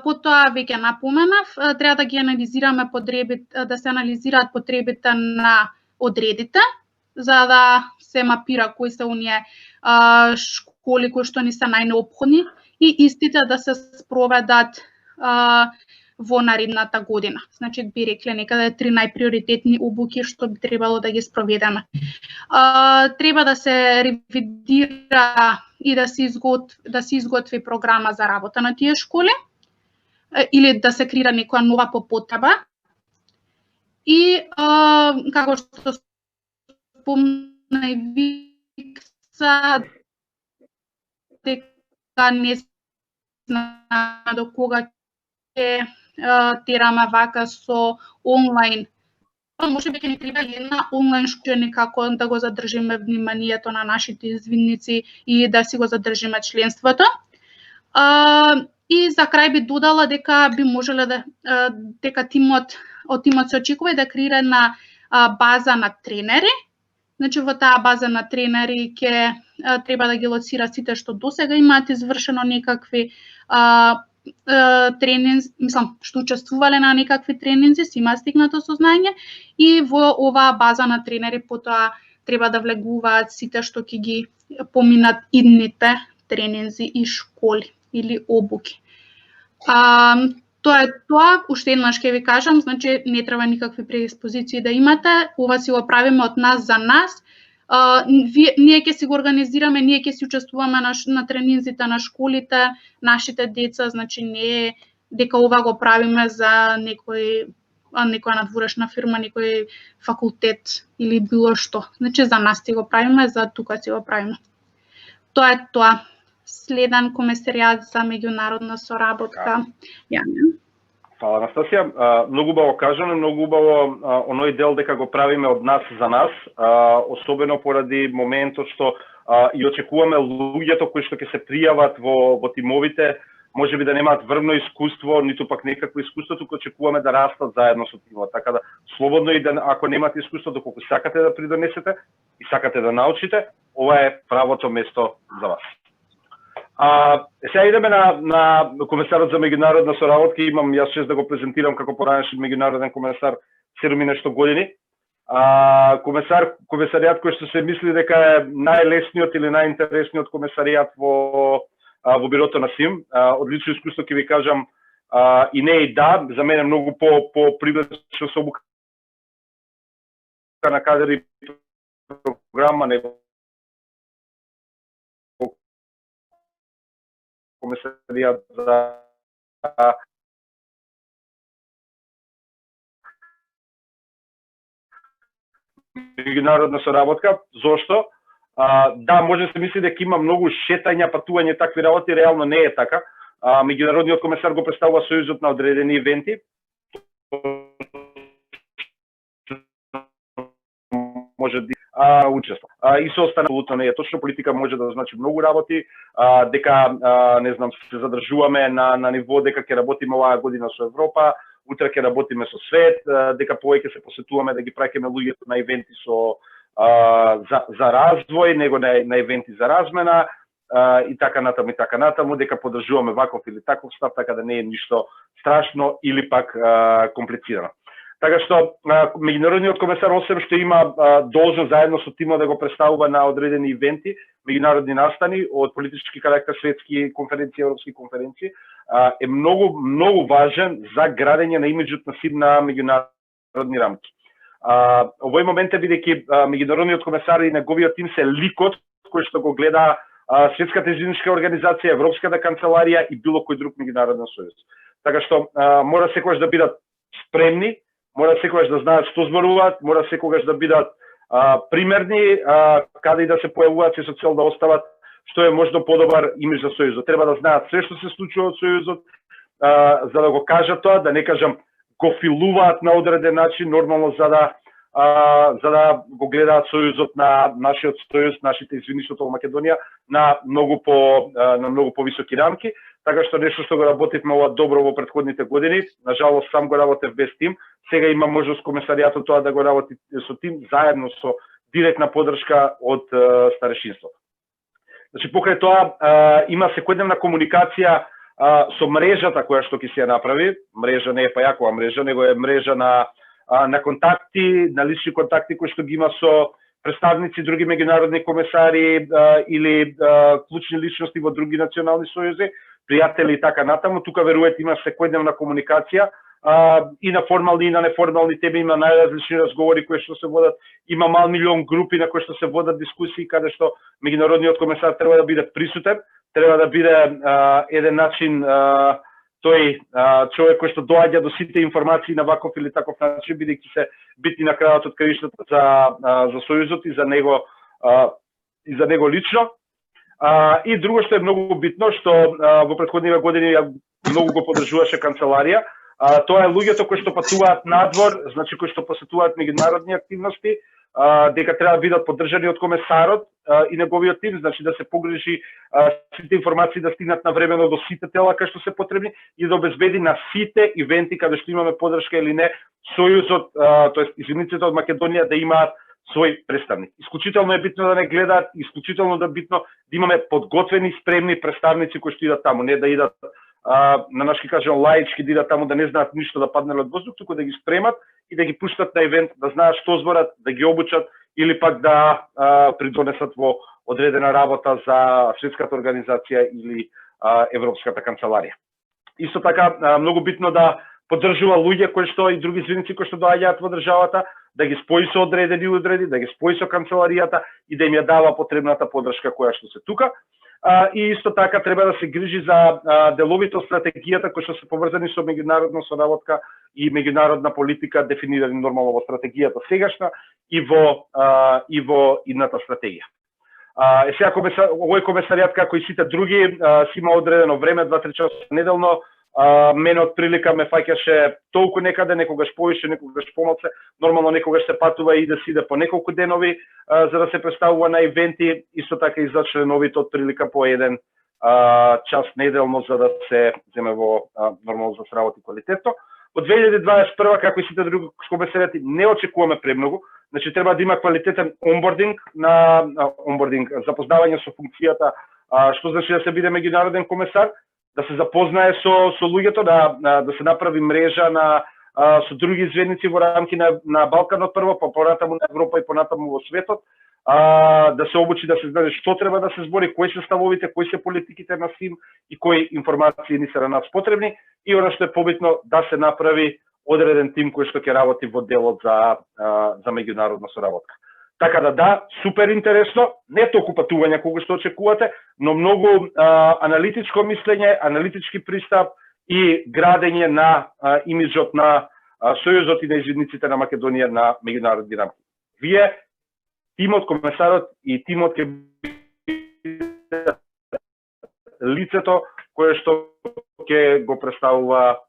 Потоа веќе напоменав, треба да ги анализираме да се анализираат потребите на одредите, за да се мапира кои се оние школи кои што ни се најнеопходни и истите да се спроведат во наредната година. Значи би рекле некаде 3 најприоритетни обуки што би требало да ги спроведеме. Треба да се ревидира и да се изготви програма за работа на тие школи или да се креира некоја нова по потреба. И како што спомна и Викса, дека не знаме до кога ќе тераме вака со онлайн. Може би ќе ни треба една онлайн школа некако да го задржиме вниманието на нашите извинници и да си го задржиме членството. И за крај би додала дека би можеле дека тимот се очекува да креира една база на тренери. Значи во таа база на тренери ќе треба да ги лоцира сите што досега имаат извршено некакви тренинзи, што учествувале на некакви тренинзи, си има стигнато сознање и во оваа база на тренери потоа треба да влегуваат сите што ќе ги поминат идните тренинзи и школи или обуки. Тоа е тоа, уште еднаш ќе ви кажам, значи не треба никакви предиспозиции да имате, ова си го правиме од нас за нас. Ние ќе си го организираме, ние ќе си учествуваме на тренинзите на школите, нашите деца, значи не е дека ова го правиме за некоја надворешна фирма, некој факултет или било што. Значи за нас си го правиме, за тука си го правиме. Тоа е тоа. Следен комесаријат за меѓународна соработка. Фала, Анастасија. Многу убаво кажано, многу убаво оној дел дека го правиме од нас за нас, особено поради моментот што и очекуваме луѓето кои што ќе се пријават во тимовите, може би да немаат врвно искуство, ниту пак некакво искуство, туку очекуваме да растат заедно со тимот. Така да слободно и да, ако немате искуство, доколку сакате да придонесете и сакате да научите, ова е правото место за вас. Сега идеме на комесарот за меѓународна соработка. Имам јас чест да го презентирам како поранешен меѓународен комесар 7 и нешто години. Комесаријат кој што се мисли дека е најлесниот или најинтересниот комесаријат во бирото на СИМ. Од лично искуство ќе ви кажам и не и да, за мене многу по-привлечна со обука на кадри програма него комесаријат за меѓународна соработка. Зошто? Да, може да се мисли дека има многу шетања, патување, такви работи, реално не е така. Меѓународниот комесар го представува сојузот на одредени ивенти. Може да учества. И се остана абсолютно не е точно. Политика може да значи многу работи, дека не знам, се задржуваме на ниво дека ќе работиме оваа година со Европа, утре ќе работиме со свет, дека повеќе се посетуваме да ги праќаме луѓето на ивенти за развој, него на ивенти за размена и така натаму, дека поддржуваме ваков или таков став, така да не е ништо страшно или пак комплицирано. Така што меѓународниот комесар освен што има должност заедно со тимот да го представува на одредени ивенти, меѓународни настани од политички карактер, светски конференции, европски конференции, е многу важен за градење на имиджот на СИМ на меѓународни рамки. Овој момент е бидејќи меѓународниот комесар и неговиот тим се ликот кој што го гледа Светската извиничка организација, Европската канцеларија и било кој друг меѓународен сојуз. Така што мора секогаш да бидат спремни, мора секогаш да знаат што зборуваат, мора секогаш да бидат примерни, каде и да се појавуваат со цел да остават што е можно подобар имидж за сојузот. Треба да знаат се што се случува од сојузот, за да го кажат тоа, да не кажам го филуваат на одреден начин, нормално за да го гледаат сојузот на нашиот сојуз, нашите извиничното во Македонија на многу повисоки рамки. Така што нешто што го работивме ова добро во претходните години, на жалост сам го работев без тим, сега има можност комесаријатот тоа да го работи со тим, заедно со директна поддршка од старешинството. Значи, покрај тоа има секојдневна комуникација со мрежата која што ќе се направи. Мрежа не е пајакова мрежа, него е мрежа на контакти, на лични контакти кои што ги има со представници други меѓународни комесари или клучни личности во други национални сојузи, пријатели и така натаму. Тука верувате има секојдневна комуникација и на формални и на неформални теми, има најразлични разговори кои што се водат, има мал милион групи на кои што се водат дискусии каде што меѓународниот комесар треба да биде присутен, треба да биде еден начин тој човек кој што доаѓа до сите информации на ваков или таков начин, бидејќи се битни на крајот од краиштата за сојузот и за него лично. И друго што е многу битно, што во претходните години многу го поддржуваше канцеларија, тоа е луѓето кои што патуваат надвор, значи кои што посетуваат меѓународни активности, дека треба да бидат поддржани од комесарот и неговиот тим, значи да се погрижи сите информации да стигнат навремено до сите тела кај што се потребни и да обезбеди на сите ивенти каде што имаме поддршка или не, сојузот, тоест извиниците од Македонија да имаат свој представник. Исклучително е битно да не гледаат, исклучително да битно да имаме подготвени, спремни представници кои што идат таму, не да идат на нашки кажам лаички, да идат таму да не знаат ништо, да паднеле од воздух, туку да ги спремат и да ги пуштат на ивент, да знаат што зборат, да ги обучат или пак да придонесат во одредена работа за Светската организација или Европската канцеларија. Исто така многу битно да поддржува луѓе кои што и други извиници кои што доаѓаат во државата, да ги спои со одредени одреди, да ги спои со канцеларијата и да им ја дава потребната поддршка која што се тука. И исто така треба да се грижи за деловите од стратегијата кои што се поврзани со меѓународна соработка и меѓународна политика, дефинирани нормално во стратегијата сегашна и во идната стратегија. Сега овој комесаријат, како и сите други, си има одредено време, 2-3 часа неделно. Мене од прилика ме фаќаше толку некаде, некогаш повише, некогаш помалце. Нормално некогаш се патува и да си иде по неколку денови за да се представува на ивенти, исто така и за членовите од прилика по еден час неделно за да се земе во нормално за сработи квалитетно. Од 2021, како и сите други комесаријати, не очекуваме премногу. Значи треба да има квалитетен онбординг, запознавање со функцијата што значи да се биде меѓународен комесар, да се запознае со луѓето, да се направи мрежа со други изведници во рамки на Балканот прво, па понатаму на Европа и понатаму во светот, да се обучи да се знае што треба да се збори, кои се ставовите, кои се политиките на СИМ и кои информации ни се на нас потребни, и она што е побитно, да се направи одреден тим кој што ќе работи во делот за меѓународна соработка. Така да, супер интересно, не толку патување колку што очекувате, но многу аналитичко мислење, аналитички пристап и градење на имиджот на Сојузот и на извидниците на Македонија на меѓународни рамки. Вие, тимот, комесарот и тимот ќе биде лицето кое што ќе го представува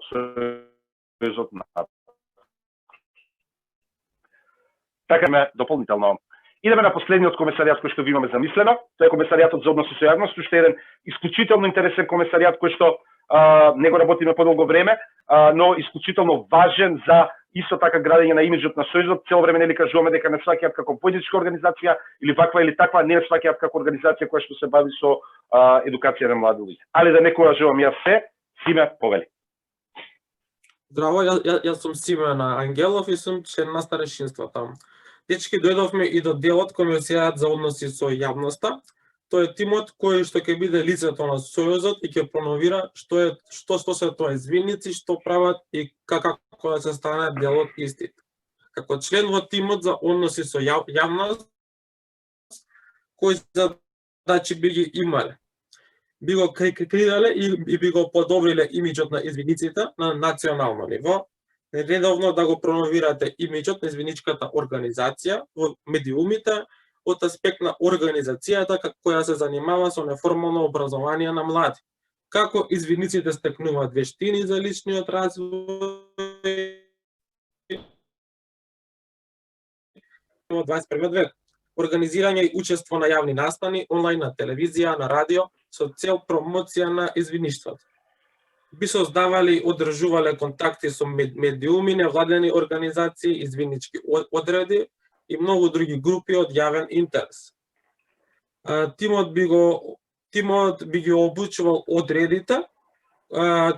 Сојузот на. Така ме дополнително. Идеме на последниот комесаријат кој што ви имаме замислено. Тоа е комесаријатот за односи со јавност, уште еден исклучително интересен комесаријат кој што него работиме подолго време, но исклучително важен за исто така градење на имиджот на Сојузот. Цело време нели кажуваме дека не сваќаат како политичка организација или ваква или таква, не сваќаат како организација која што се бави со едукација на млади луѓе. Али да не кажувам јас се, Симе, повели. Здраво, јас сум Симен Ангелов и сум член на старешинство таму. Дечки, дојдовме и до делот Комесаријат за односи со јавноста. Тој е тимот кој што ќе биде лицето на Сојузот и ќе промовира што се тоа извидници, што прават и како да се стане дел од истите. Како член во тимот за односи со јавност, кои задачи би ги имале? Би го креирале и би го подобриле имиджот на извидниците на национално ниво, редовно да го промовирате имиджот на извидничката организација во медиумите, од аспект на организацијата која се занимава со неформално образование на млади. Како извидниците стекнуваат вештини за личниот развој во 21 век. Организирање и учество на јавни настани, онлайн, на телевизија, на радио, со цел промоција на извидништвото. Би создавали и одржувале контакти со медиуми, невладени организации, извиднички одреди и многу други групи од јавен интерес. Тимот би ги обучувал одредите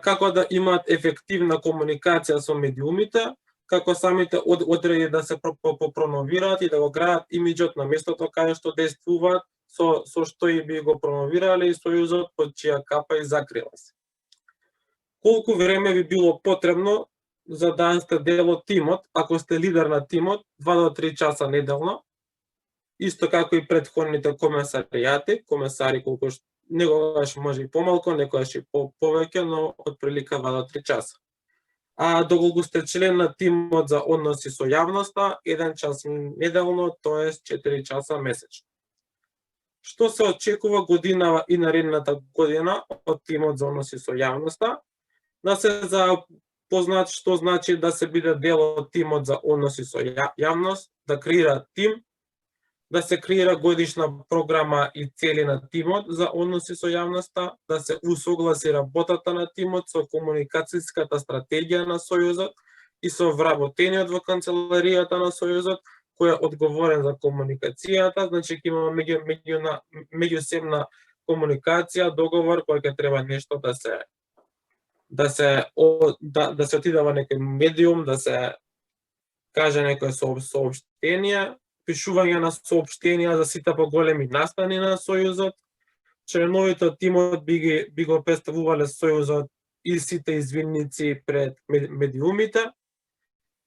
како да имаат ефективна комуникација со медиумите, како самите одреди да се промовираат и да го градат имиджот на местото каде што действуваат, со што и би го промовирале и Сојузот под чија капа и закрила се. Колку време би било потребно за да сте дел од тимот, ако сте лидер на тимот, 2 до 3 часа неделно, исто како и претходните комесаријати, комесари колку што некогаш може и помалку, некогаш и повеќе, но од прилика 2 до 3 часа. А доколку сте член на тимот за односи со јавноста, 1 час неделно, тоест 4 часа месечно. Што се очекува годинава и наредната година од тимот за односи со јавноста? Да се запознат што значи да се биде дел од тимот за односи со јавност, да креира тим, да се креира годишна програма и цели на тимот за односи со јавноста, да се усогласи работата на тимот со комуникацијската стратегија на Сојузот и со вработениот во канцеларијата на Сојузот, кој е одговорен за комуникацијата, значи ќе има меѓусебна комуникација, договор кој ќе треба нешто да се отиде во некој медиум, да се каже некој соопштение, пишување на соопштенија за сите поголеми настани на Сојузот. Членовите од тимот би го представувале Сојузот и сите извидници пред медиумите.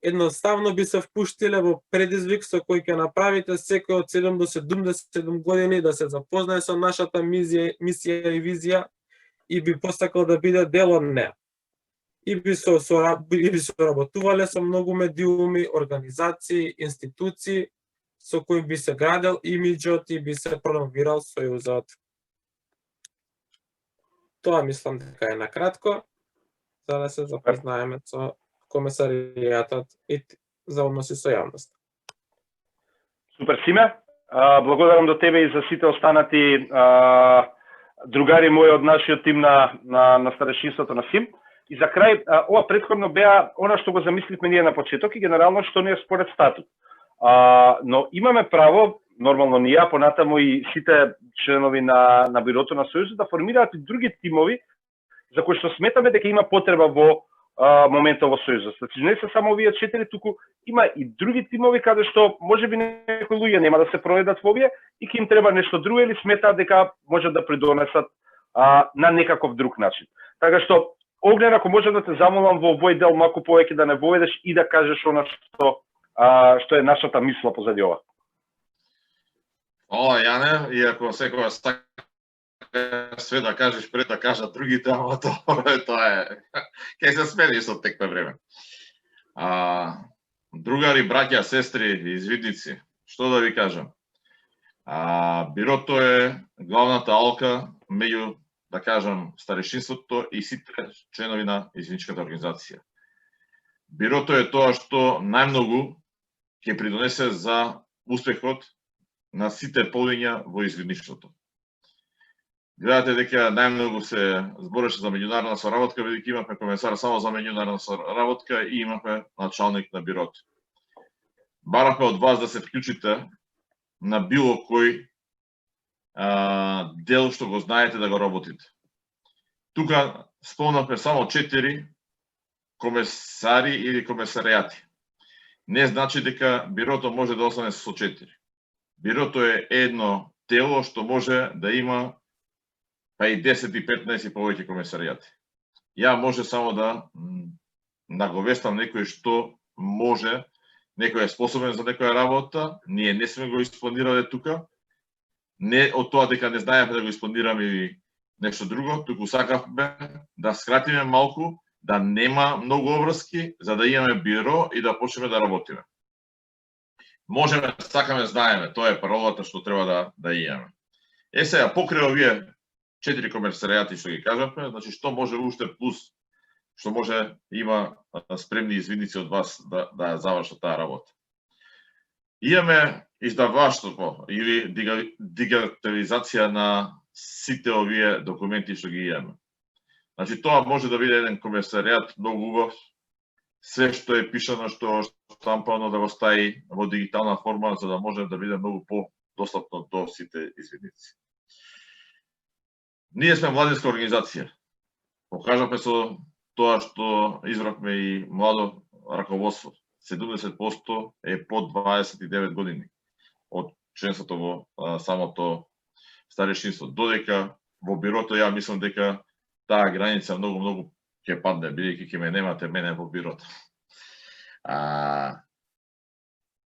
Едноставно би се впуштиле во предизвик со кој ќе направите секој од 7 до 77 години да се запознае со нашата мисија и визија и би посакал да биде дел од неа. И би соработувале со многу медиуми, организации, институции, со кои би се градел имиджот и би се промовирал Сојузот. Тоа мислам дека е накратко, за да се запознаеме со комесаријатот и за односи со јавност. Супер, Симе. Благодарам до тебе и за сите останати другари мои од нашиот тим на старешинството на СИМ. И за крај, ова претходно беа она што го замисливме ние на почеток и генерално што не е според статут. Но имаме право нормално ние, понатаму и сите членови на бирото на Сојузот да формираат и други тимови за кои што сметаме дека има потреба во моментот во Сојузот. Значи не се само овие 4, туку има и други тимови каде што можеби некои луѓе нема да се проведат во овие и ќе им треба нешто друго или сметаат дека може да придонесат на некаков друг начин. Така што Огнен, ако може да те замолам во овој дел малку повеќе да не воведеш и да кажеш она што е нашата мисла позади ова. Ола, Јане, иако секоја сака све да кажеш пред да кажат другите, ама тоа е. Ке се смени со текме време. Другари, браќа, сестри, извидници, што да ви кажам? Бирото е главната алка меѓу, да кажам, старешинството и сите членови на извидничката организација. Бирото е тоа што најмногу ќе придонесе за успехот на сите полиња во извидништвото. Гледате дека најмногу се збореше за меѓународна соработка, бидејќи имавме комесар само за меѓународна соработка и имавме началник на бирото. Баравме од вас да се вклучите на било кој дел што го знаете да го работите. Тука спомнавме само 4 комесари или комесаријати. Не значи дека бирото може да остане со 4. Бирото е едно тело што може да има па и 10 и 15 и повеќе комесаријати. Ја може само да наговестам некој што може, некој е способен за некоја работа, ние не сме го испланирале тука, не од тоа дека не знаеме да го испланираме или нешто друго, туку сакавме да скратиме малку, да нема многу обврски, за да имаме биро и да почнеме да работиме. Можеме, сакаме, знаеме, тоа е паролата што треба да имаме. Сега, покрај овие 4 комесаријати што ги кажавме, значи што може уште плюс, што може има спремни извидници од вас да завршат таа работа. Имаме издаваштво или дигитализација на сите овие документи што ги имаме. Значи тоа може да биде еден комесаријат многу убав, све што е пишано, што штампано да го стави во дигитална форма, за да може да биде многу по-достапно до сите извидници. Ние сме младинска организација. Покажавме со тоа што избравме и младо раководство. 70% е под 29 години од членството во самото старешинство. Додека во бирото ја мислам дека таа граница многу ќе падне, бидејќи ќе ме немате мене во бирото.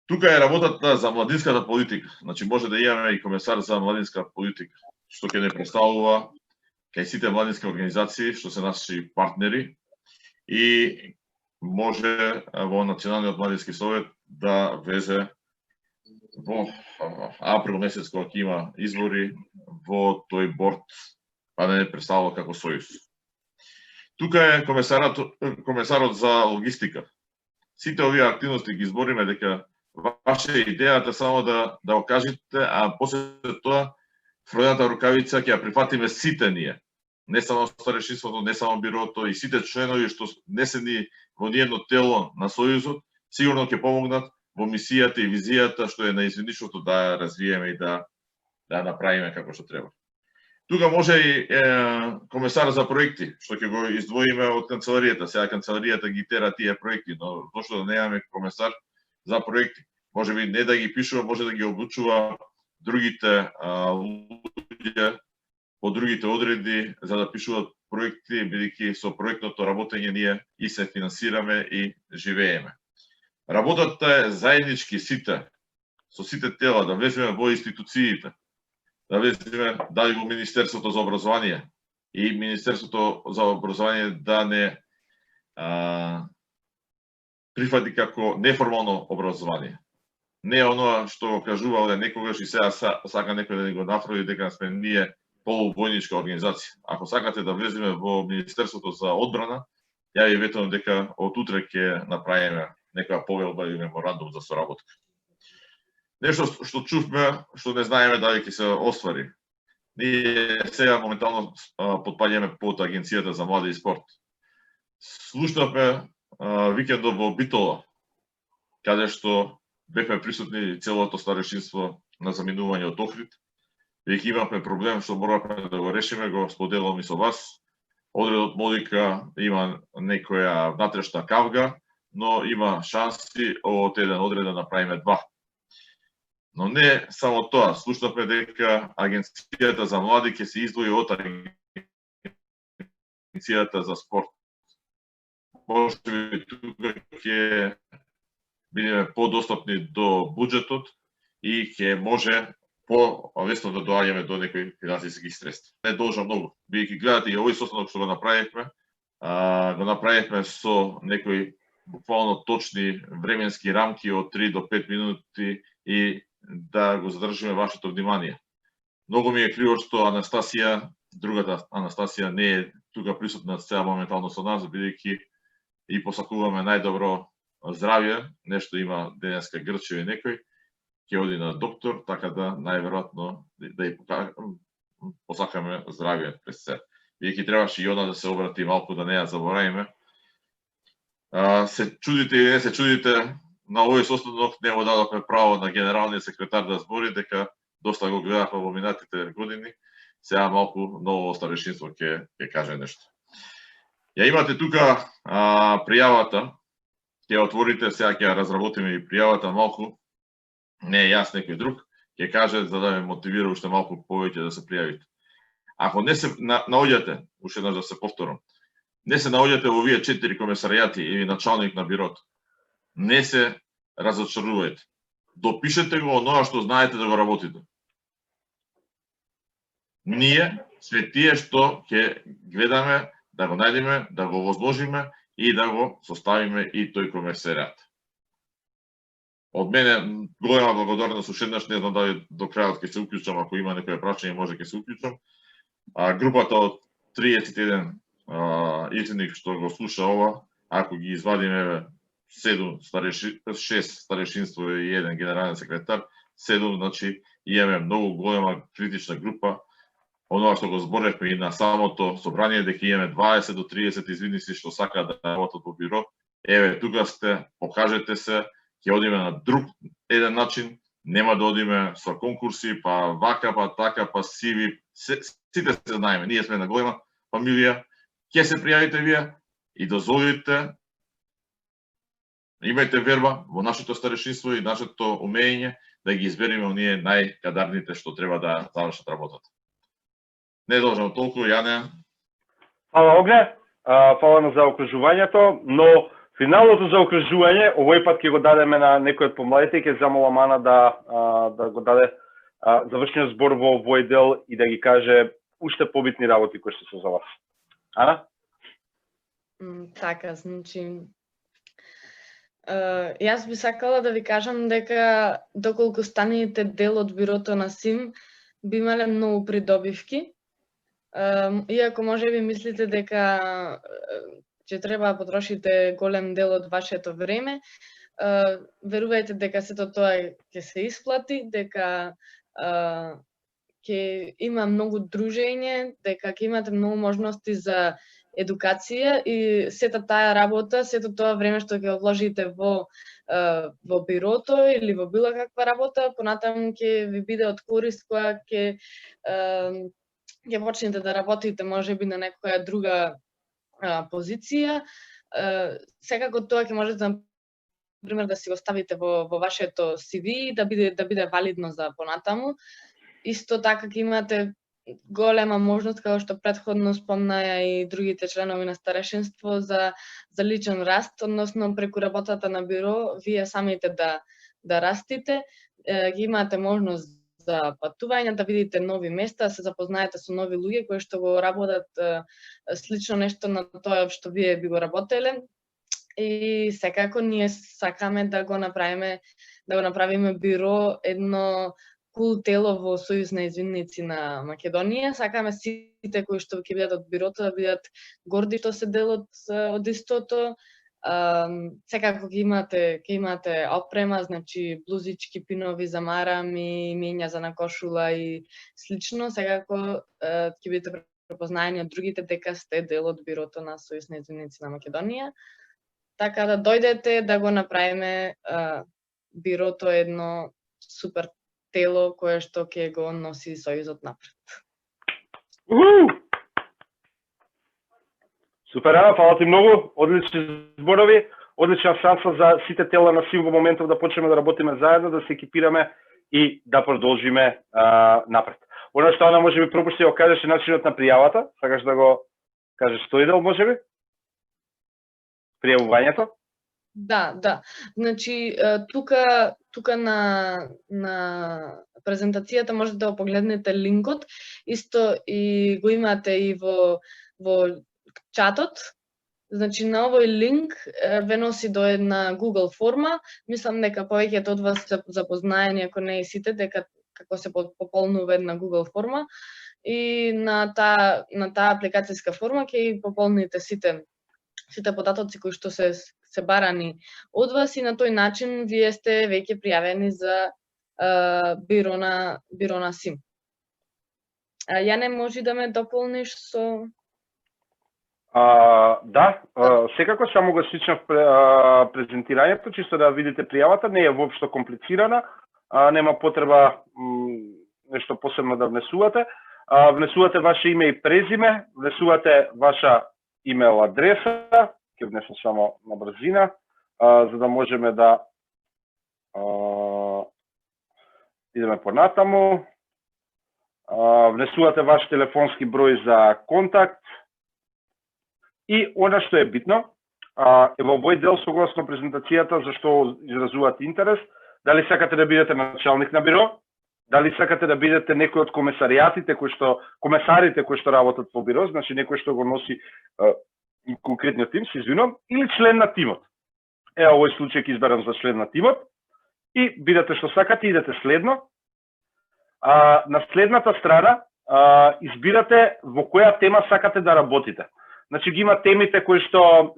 Тука е работата за младинската политика. Значи може да имаме и комесар за младинска политика, што ќе не представува кај сите младински организации што се наши партнери и може во Националниот младински совет да влезе во април месец кога ќе има избори во тој борд, па да не представува како сојуз. Тука е комесарот за логистика. Сите овие активности ги избориме дека ваша идејата само да го кажете, а после тоа фројната рукавица ќе ја прифатиме сите ние. Не само старешинството, не само бирото и сите членови што внесени во ниедно тело на Сојузот, сигурно ќе помогнат во мисијата и визијата што е на извидничеството да развиеме и да направиме како што треба. Тука може и комесар за проекти, што ќе го издвоиме од канцеларијата. Сега канцеларијата ги тера тие проекти, но зошто да немаме комесар за проекти? Може би не да ги пишува, може да ги обучува другите луѓе по другите одреди за да пишуваат проекти, бидејќи со проектното работење ние и се финансираме и живееме. Работата е заеднички сите, со сите тела, да влеземе во институциите, да влеземе дали во Министерството за образование и Министерството за образование да не прифати како неформално образование. Не оноа што го кажувале некогаш и сега сака некој да ни го нафроди дека сме ние полувојничка организација. Ако сакате да влеземе во Министерството за одбрана, ја ви ветувам дека од утре ќе направиме некоја повелба или меморандум за соработка. Нешто што чувме, што не знаеме дали ќе се оствари. Ние сега моментално потпаѓаме под Агенцијата за млади и спорт. Слушнавме викендот во Битола, каде што бевме присутни целото старешинство на заминување од Охрид. Веќе имавме проблем што моравме да го решиме, го споделувам и со вас. Одредот Модика има некоја внатрешна кавга, но има шанси од еден одред да направиме два. Но не само тоа, слушнавме дека Агенцијата за млади ќе се издвои од Агенцијата за спорт. Може би тука ќе бидеме подостапни до буџетот и ќе може по-лесно да доаѓаме до некои финансиски средства. Не должам многу. Бидејќи гледате и овој состанок што го направивме со некои буквално точни временски рамки од 3 до 5 минути и да го задржиме вашето внимание. Многу ми е криво што Анастасија, другата Анастасија не е тука присутна сега моментално со нас, бидејќи и посакуваме најдобро здравје, нешто има денеска грчеви некој, ќе оди на доктор, така да најверојатно да ја посакаме здравје през се. Бидејќи требаше и она да се обрати малку, да не ја заборавиме. Се чудите или не се чудите, на овој состанок не му дадовме право на генералниот секретар да збори, дека доста го гледавме во минатите години, сега малку ново старешинство ќе каже нешто. Ја имате тука пријавата, ќе отворите, сега ќе ја разработиме и пријавата малку, не е јас некој друг, ќе каже за да ме мотивира уште малку повеќе да се пријавите. Ако не се наоѓате, уште еднаш да се повторам, не се наоѓате во овие 4 комесаријати или началник на бирото, не се разочарувајте. Допишете го оноа што знаете да го работите. Ние сме тие што ќе гледаме да го најдеме, да го возложиме и да го составиме и тој комесаријат. Од мене голема благодарност, уште еднаш не знам дали до крајот ќе се уклучам, ако има некоја прашање може ќе се уклучам. Групата од 31 истиник што го слуша ова, ако ги извадиме 6 старешинство и 1 генерален секретар, 7, значи имаме многу голема критична група. Оноа што го зборевме и на самото собрание, дека имаме 20 до 30 извидници што сакаат да работат во бюро. Еве, тука сте, покажете се, ќе одиме на друг еден начин, нема да одиме со конкурси, па вака, па така, па сиви, сите се знаеме, ние сме на голема фамилија, ќе се пријавите вие и дозволите, имајте верба во нашето старешинство и нашето умење да ги избереме оние најкадарните што треба да завршат работата. Не должам толку, Јане. Фала, Огне. Фала на заокружувањето, но финалното заокружување овој пат ќе го дадеме на некој од помладите и ќе замолам Ана да го даде завршниот збор во овој дел и да ги каже уште побитни работи кои што се за вас. Ана? Така, значи јас би сакала да ви кажам дека доколку станете дел од бирото на СИМ, би имале многу придобивки. Иако може би мислите дека ќе треба да потрошите голем дел од вашето време, верувајте дека сето тоа ќе се исплати, дека ќе има многу дружење, дека ќе имате многу можности за едукација и сета таа работа, сето тоа време што ќе одложите во бирото или во било каква работа, понатаму ќе ви биде од корист која ќе почнете да работите можеби на некоја друга позиција. Секако тоа ќе можете например да си го ставите во вашето CV, да биде валидно за понатаму. Исто така ќе имате голема можност, како што претходно спомнаја и другите членови на старешинство, за личен раст, односно преку работата на бюро, вие самите да растите, ќе имате можност за патување, да видите нови места, се запознаете со нови луѓе кои што го работат слично нешто на тоа што вие би го работеле. И секако ние сакаме да го направиме бюро едно кул тело во Сојуз на извинници на Македонија. Сакаме сите кои што ќе бидат од бюрото да бидат горди што се дел од истото. Секако ќе имате опрема, значи блузички, пинови за марами, мења за на кошула и слично. Секако ќе бидете препознаени од другите дека сте дел од бюрото на Сојуз на извинници на Македонија. Така да дојдете да го направиме бирото е едно супер тело кое што ќе го носи Сојузот напред. Супер, фала ти многу, одлични зборови, одлична шанса за сите тела на СИМ во моментов да почнеме да работиме заедно, да се екипираме и да продолжиме напред. Оно што Ана може би пропушти да кажеш начинот на пријавата, сакаш да го кажеш тој дел може би? Пријавувањето? Да. Значи, тука на презентацијата можете да го погледнете линкот, исто и го имате и во чатот. Значи, на овој линк ве носи до една Google форма. Мислам дека повеќето од вас се запознаени, ако не и сите, дека како се пополнува една Google форма. И на таа апликацијска форма ќе пополните сите податоци кои што се барани од вас и на тој начин вие сте веќе пријавени за биро на СИМ. Јане, може да ме дополниш со... Да, секако само го свичнав презентирањето, чисто да видите пријавата, не е воопшто комплицирана, нема потреба нешто посебно да внесувате. Внесувате ваше име и презиме, внесувате ваша имейл адреса, ќе внесам само на брзина, за да можеме да идеме понатаму. Внесувате ваш телефонски број за контакт и она што е битно, е во овој дел согласно презентацијата зашто изразувате интерес, дали сакате да бидете началник на биро, дали сакате да бидете некој од комесариатите комесарите кои што работат во биро, значи некој што го носи конкретниот тим, се извинувам, или член на тимот. Овој случај ќе изберам за член на тимот и бидете што сакате, идете следно. На следната страна избирате во која тема сакате да работите. Значи ги има темите кои што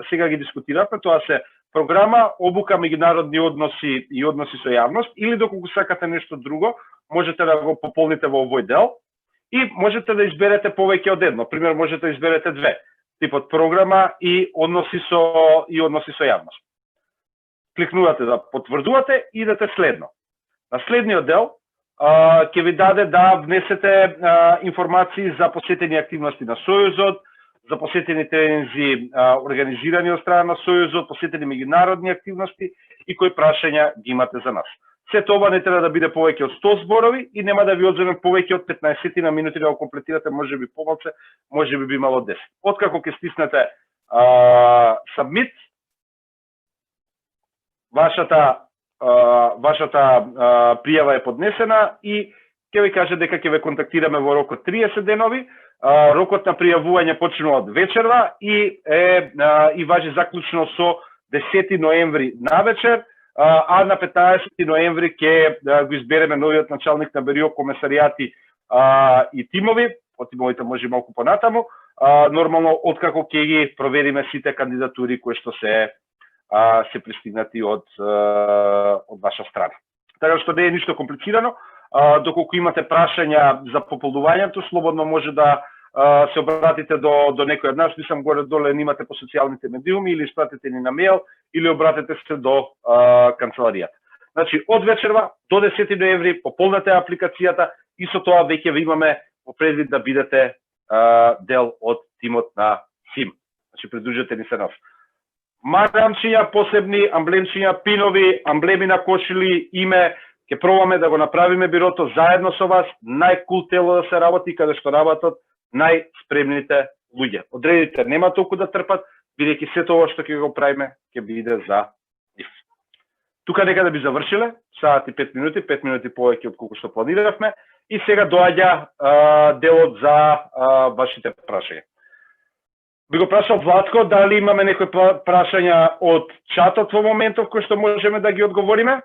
сега ги дискутиравме, тоа се програма, обука, меѓународни односи и односи со јавност, или доколку сакате нешто друго, можете да го пополните во овој дел и можете да изберете повеќе од едно. Пример, можете да изберете две, типот програма и односи со јавност. Кликнувате да потврдувате и идете следно. На следниот дел ќе ви даде да внесете информации за посетени активности на Сојузот, за посетени тренинзи организирани од страна на Сојузот, посетени меѓународни активности и кои прашања ги имате за нас. Сето ова не треба да биде повеќе од 100 зборови и нема да ви одземе повеќе од 15 на минути да го комплетирате, може би помалку, може би мало 10. Откако ќе стиснете submit, вашата пријава е поднесена и ќе ви каже дека ќе ве контактираме во рок од 30 денови. Рокот на пријавување почнува од вечерва и важи заклучно со 10 ноември навечер, а на 15 ноември ќе го избереме новиот началник на биро, комесаријати и тимови, од тимовите може малку понатаму, нормално откако ќе ги провериме сите кандидатури кои што се пристигнати од ваша страна. Така што не е ништо комплицирано, доколку имате прашања за пополнувањето, слободно може да се обратите до некој од нас, мислам горе доле имате по социјалните медиуми или испратите ни на мејл или обратете се до канцеларијата. Значи, од вечерва до 10 ноември пополнете апликацијата и со тоа веќе ви имаме во предвид да бидете дел од тимот на СИМ. Значи, придружете ни се нас. Марамчиња посебни, амблемчиња, пинови, амблеми на кошили, име, ќе пробаме да го направиме бирото заедно со вас, најкул тело да се работи, каде што работат најспремните луѓе. Одредите нема толку да трпат, бидејќи сето ова што ќе го правиме, ќе биде за нив. Тука нека да би завршиле, саат и 5 минути повеќе од колку што планиравме, и сега доаѓа делот за вашите прашања. Би го прашал Владко, дали имаме некои прашања од чатот во моментов кои што можеме да ги одговориме?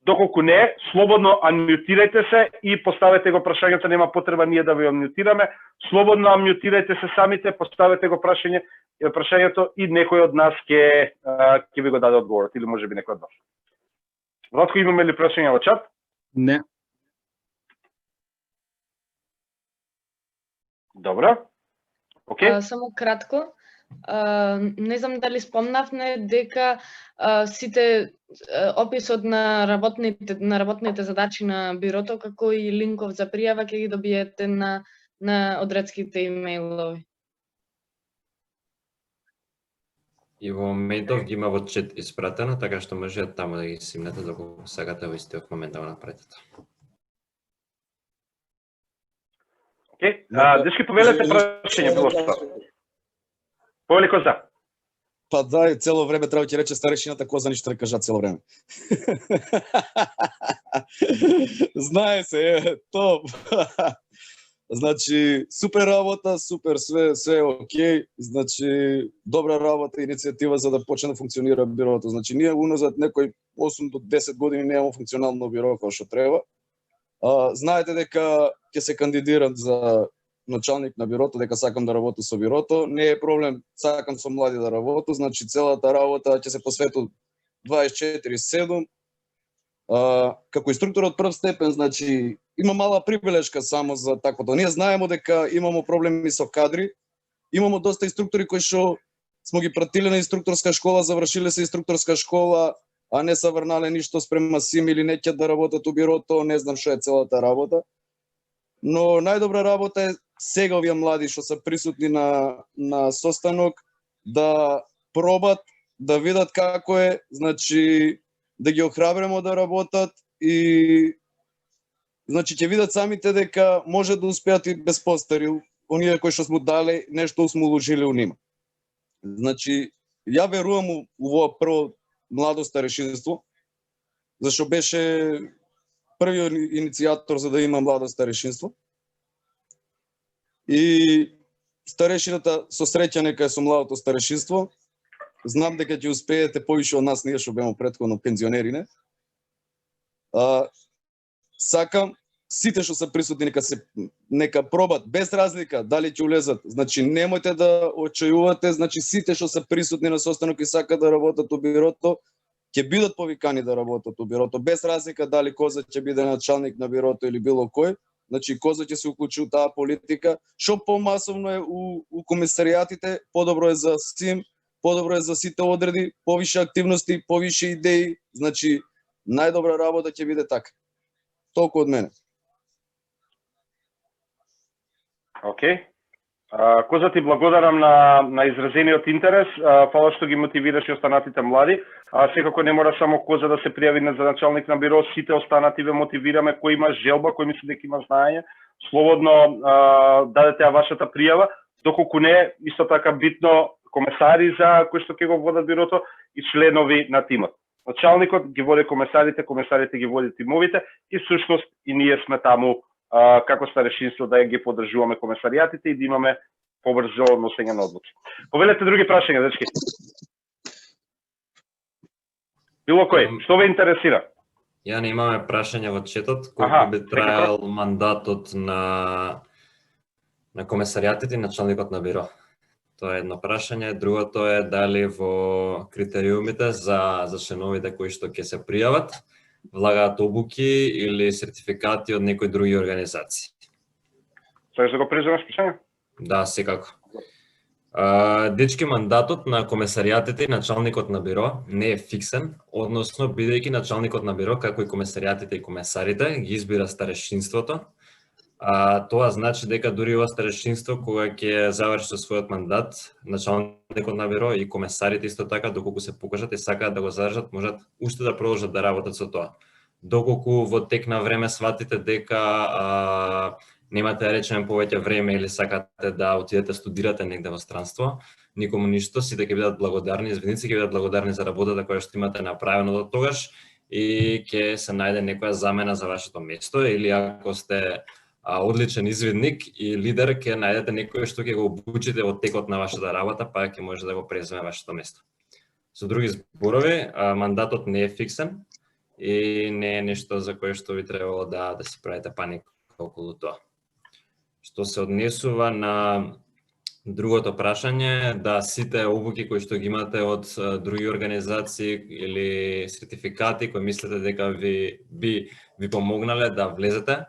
Доколку не, слободно анмјутирајте се и поставете го прашањето, нема потреба ние да ви анмјутираме. Слободно анмјутирајте се самите, поставете го прашањето и некој од нас ќе ви го даде одговорот, или може би некој од вас. Владко, имаме ли прашања во чат? Не. Добро. Океј. Само кратко. Не знам дали спомнавме дека сите описот на работните задачи на бирото, како и линков за пријава ќе ги добиете на одредските имејлови. И во моментов ги има во чет испратено, така што може таму да ги симнете доколку сакате во истиот момент да го направите. Океј, дечки повелете прашање било што. Повели Коза. Па да, и цело време треба ќе рече старешината, Коза ништо не кажа цело време. Знае се, то. Значи, супер работа, супер, све окей. Значи, добра работа, иницијатива за да почне да функционира бирото. Значи, ние уназад некој 8 до 10 години немamo функционално биро како што треба. Знаете дека ќе се кандидирам за началник на бирото, дека сакам да работам со бирото. Не е проблем, сакам со млади да работам. Значи, целата работа ќе се посвети 24/7. Како инструктор од прв степен, значи, има мала прибелешка само за таквото. Ние знаеме дека имамо проблеми со кадри. Имамо доста инструктори кои што смо ги пратиле на инструкторска школа, завршиле се инструкторска школа, а не са врнале ништо спрема СИМ или не ќе да работат у бирото, не знам што е целата работа. Но најдобра работа е сега овие млади што се присутни на состанок да пробат, да видат како е, значи да ги охрабримо да работат и значи ќе видат самите дека може да успеат и без постари, оние кои што смо дали, нешто смо уложили у нима. Значи, ја верувам у ово прво младо старешинство, зашто беше првиот иницијатор за да има младо старешинство. И старешината со среќа нека е со младото старешинство. Знам дека ќе успеете повише од нас, ние што беме претходно пензионери, не? Сакам сите што се присутни нека пробат без разлика дали ќе улезат. Значи немојте да очајувате, значи сите што се присутни на состанок и сакаат да работат у бирото, ќе бидат повикани да работат у бирото без разлика дали Коза ќе биде началник на бирото или било кој. Значи Коза ќе се уклучи у таа политика. Што помасовно е у комисаријатите, подобро е за СИМ, подобро е за сите одреди, повише активности, повише идеи, значи најдобра работа ќе биде така. Толку од мене. Океј. Коза, ти благодарам на изразениот интерес. Фала што ги мотивираш и останатите млади. Секако не мора само Коза да се пријави за началник на биро, сите останати ве мотивираме, кој има желба, кој мисли дека има знаење, слободно дадете ја вашата пријава, доколку не исто така битно комесари за кои што ќе го водат бирото и членови на тимот. Началникот ги води комесарите, комесарите ги води тимовите и всушност и ние сме таму како старешинство да ги поддржуваме комесаријатите и да имаме побрзо носење на одлуки. Повелете други прашања, дечки. Било кој, што ве интересира? Ја не имаме прашање во четот, колку би трајал мандатот на комесаријатите и началникот на биро. Тоа е едно прашање. Другото е дали во критериумите за членовите кои што ќе се пријават влагаат обуки или сертификати од некои други организации. Сакаш да го преземеш прашање? Да, секако. Дечки, мандатот на комесаријатите и началникот на биро не е фиксен, односно бидејќи началникот на биро, како и комесаријатите и комесарите, ги избира старешинството. Тоа значи дека дури ова старешинство, кога ќе заврши со својот мандат, началникот на биро и комесарите исто така, доколку се покажат и сакаат да го задржат, можат уште да продолжат да работат со тоа. Доколку во тек на време сватите дека немате да речеме повеќе време или сакате да отидете студирате негде во странство, никому ништо, сите ќе бидат благодарни, извиници ќе бидат благодарни за работата која што имате направено до тогаш и ќе се најде некоја замена за вашето место, или ако сте одличен извидник и лидер, ќе најдете некој што ќе го обучите во текот на вашата работа, па ќе може да го преземе вашето место. Со други зборови, мандатот не е фиксен и не е нешто за кое што би требало да си правите паника околу тоа. Што се однесува на другото прашање, да сите обуки кои што ги имате од други организации или сертификати кои мислите дека ви помогнале да влезете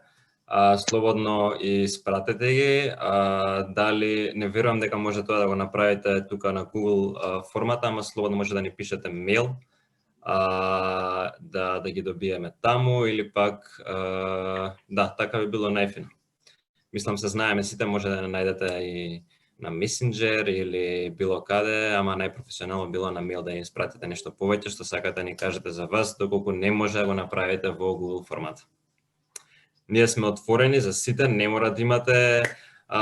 слободно и испратете ги. Дали не верувам дека може тоа да го направите тука на Google формата, ама слободно може да ни пишете мејл, да ги добиеме таму или пак да, така би било најфино. Мислам се знаеме сите, може да не најдете и на Messenger или било каде, ама најпрофесионално било на мејл да ни испратите нешто повеќе што сакате да ни кажете за вас, доколку не може да го направите во Google формат. Ние сме отворени за сите, не мора да имате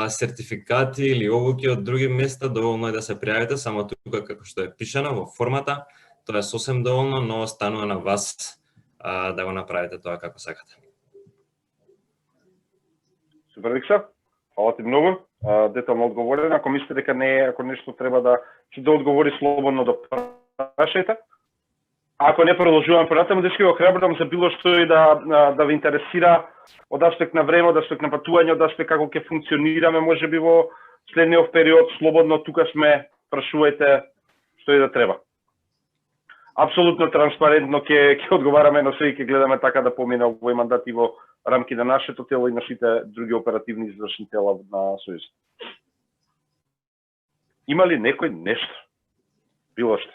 сертификати или обуки од други места, доволно е да се пријавите само тука како што е пишано во формата. Тоа е сосем доволно, но останува на вас да го направите тоа како сакате. Супер, Викса. Фала ти многу. Детално одговорен. Ако мислите дека не е, ако нешто треба да одговори слободно да прашајте. Ако не продолжувам понатаму, дечки го храбрам за било што и да ви интересира од аспект на време, од аспект на патување, од аспект како ќе функционираме можеби во следниот период, слободно тука сме, прашувајте што и да треба. Апсолутно транспарентно ќе одговараме на све и ќе гледаме така да помине овој мандат и во рамки на нашето тело и нашите други оперативни извршни тела на Сојузот. Има ли некој нешто? Било што?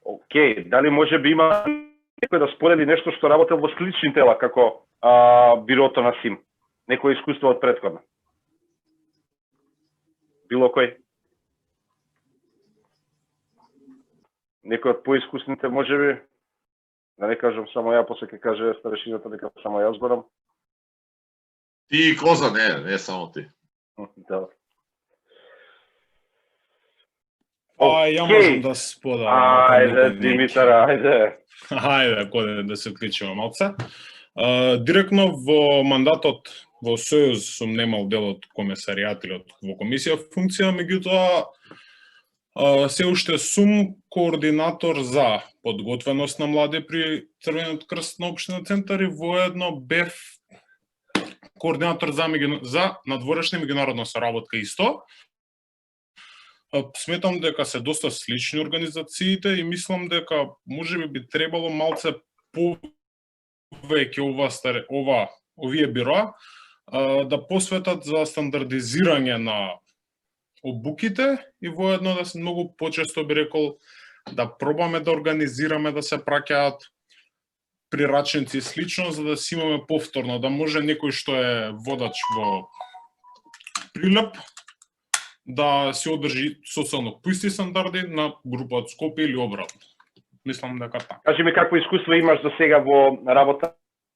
Океј, дали може би има некој да сподели нешто што работел во слични тела како бирото на СИМ? Некој искуство од претходно? Било кој? Некој од поискусните може би? Да не кажам само ја, после ќе каже старешината дека само јас зборам. Ти и Коза, не само ти. Да. Ја можам да споделам. Ајде, Димитар, ајде. Ајде, кој да се уклучиме малце. Директно во мандатот во Сојуз сум немал дел од комесаријат или во комисија функција, меѓутоа се уште сум координатор за подготвеност на млади при Црвениот крст на општина Центар и воедно бев координатор за надворешна меѓународна соработка исто. Сметам дека се доста слични организациите и мислам дека можеби би требало малце повеќе овие бироа да посветат за стандардизирање на обуките и воедно да се многу почесто би рекол да пробаме да организираме да се праќаат прирачници слично за да си имаме повторно, да може некој што е водач во Прилеп да се одржи социјално поисти стандарди на група од Скопје или обратно. Мислам дека така. Кажи ми какво искуство имаш до сега во работа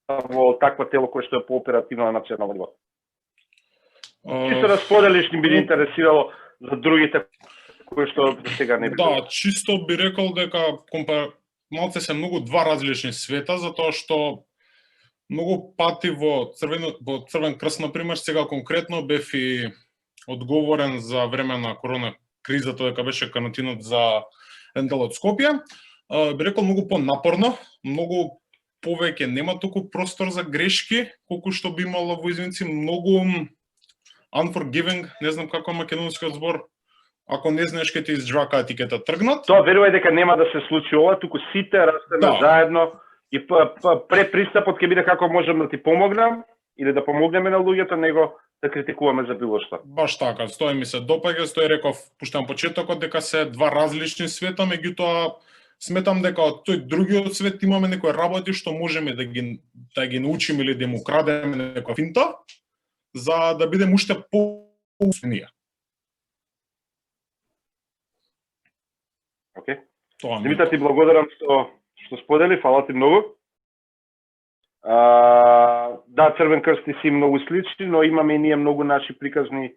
во таква тело кој што е пооперативно на национално ниво? Чисто да споделиш, ни би интересирало за другите кои што до сега не би. Да, чисто би рекол дека малце се многу два различни света, затоа што многу пати во Црвен крст, например, сега конкретно бев и одговорен за време на корона кризата, дека беше карантинот за еден дел од Скопје. Би рекол многу понапорно, многу повеќе нема толку простор за грешки, колку што би имало во извинци, многу unforgiving, не знам како е македонскиот збор, ако не знаеш ке ти изџвакаат ти ке те тргнат. Тоа верувај дека нема да се случи ова, туку сите растеме заедно и пристапот ќе биде како можам да ти помогнам или да помогнеме на луѓето, него да критикуваме за било што. Баш така, стои ми се допаѓа, стои реков пуштам почетокот дека се два различни света, меѓутоа сметам дека од тој другиот свет имаме некои работи што можеме да ги научиме или да му крадеме некоја финта, за да бидеме уште по-успешни. Океј. Димитар, ти благодарам што сподели, фала ти многу. Да, Црвен крст и си многу слични, но имаме и ние многу наши приказни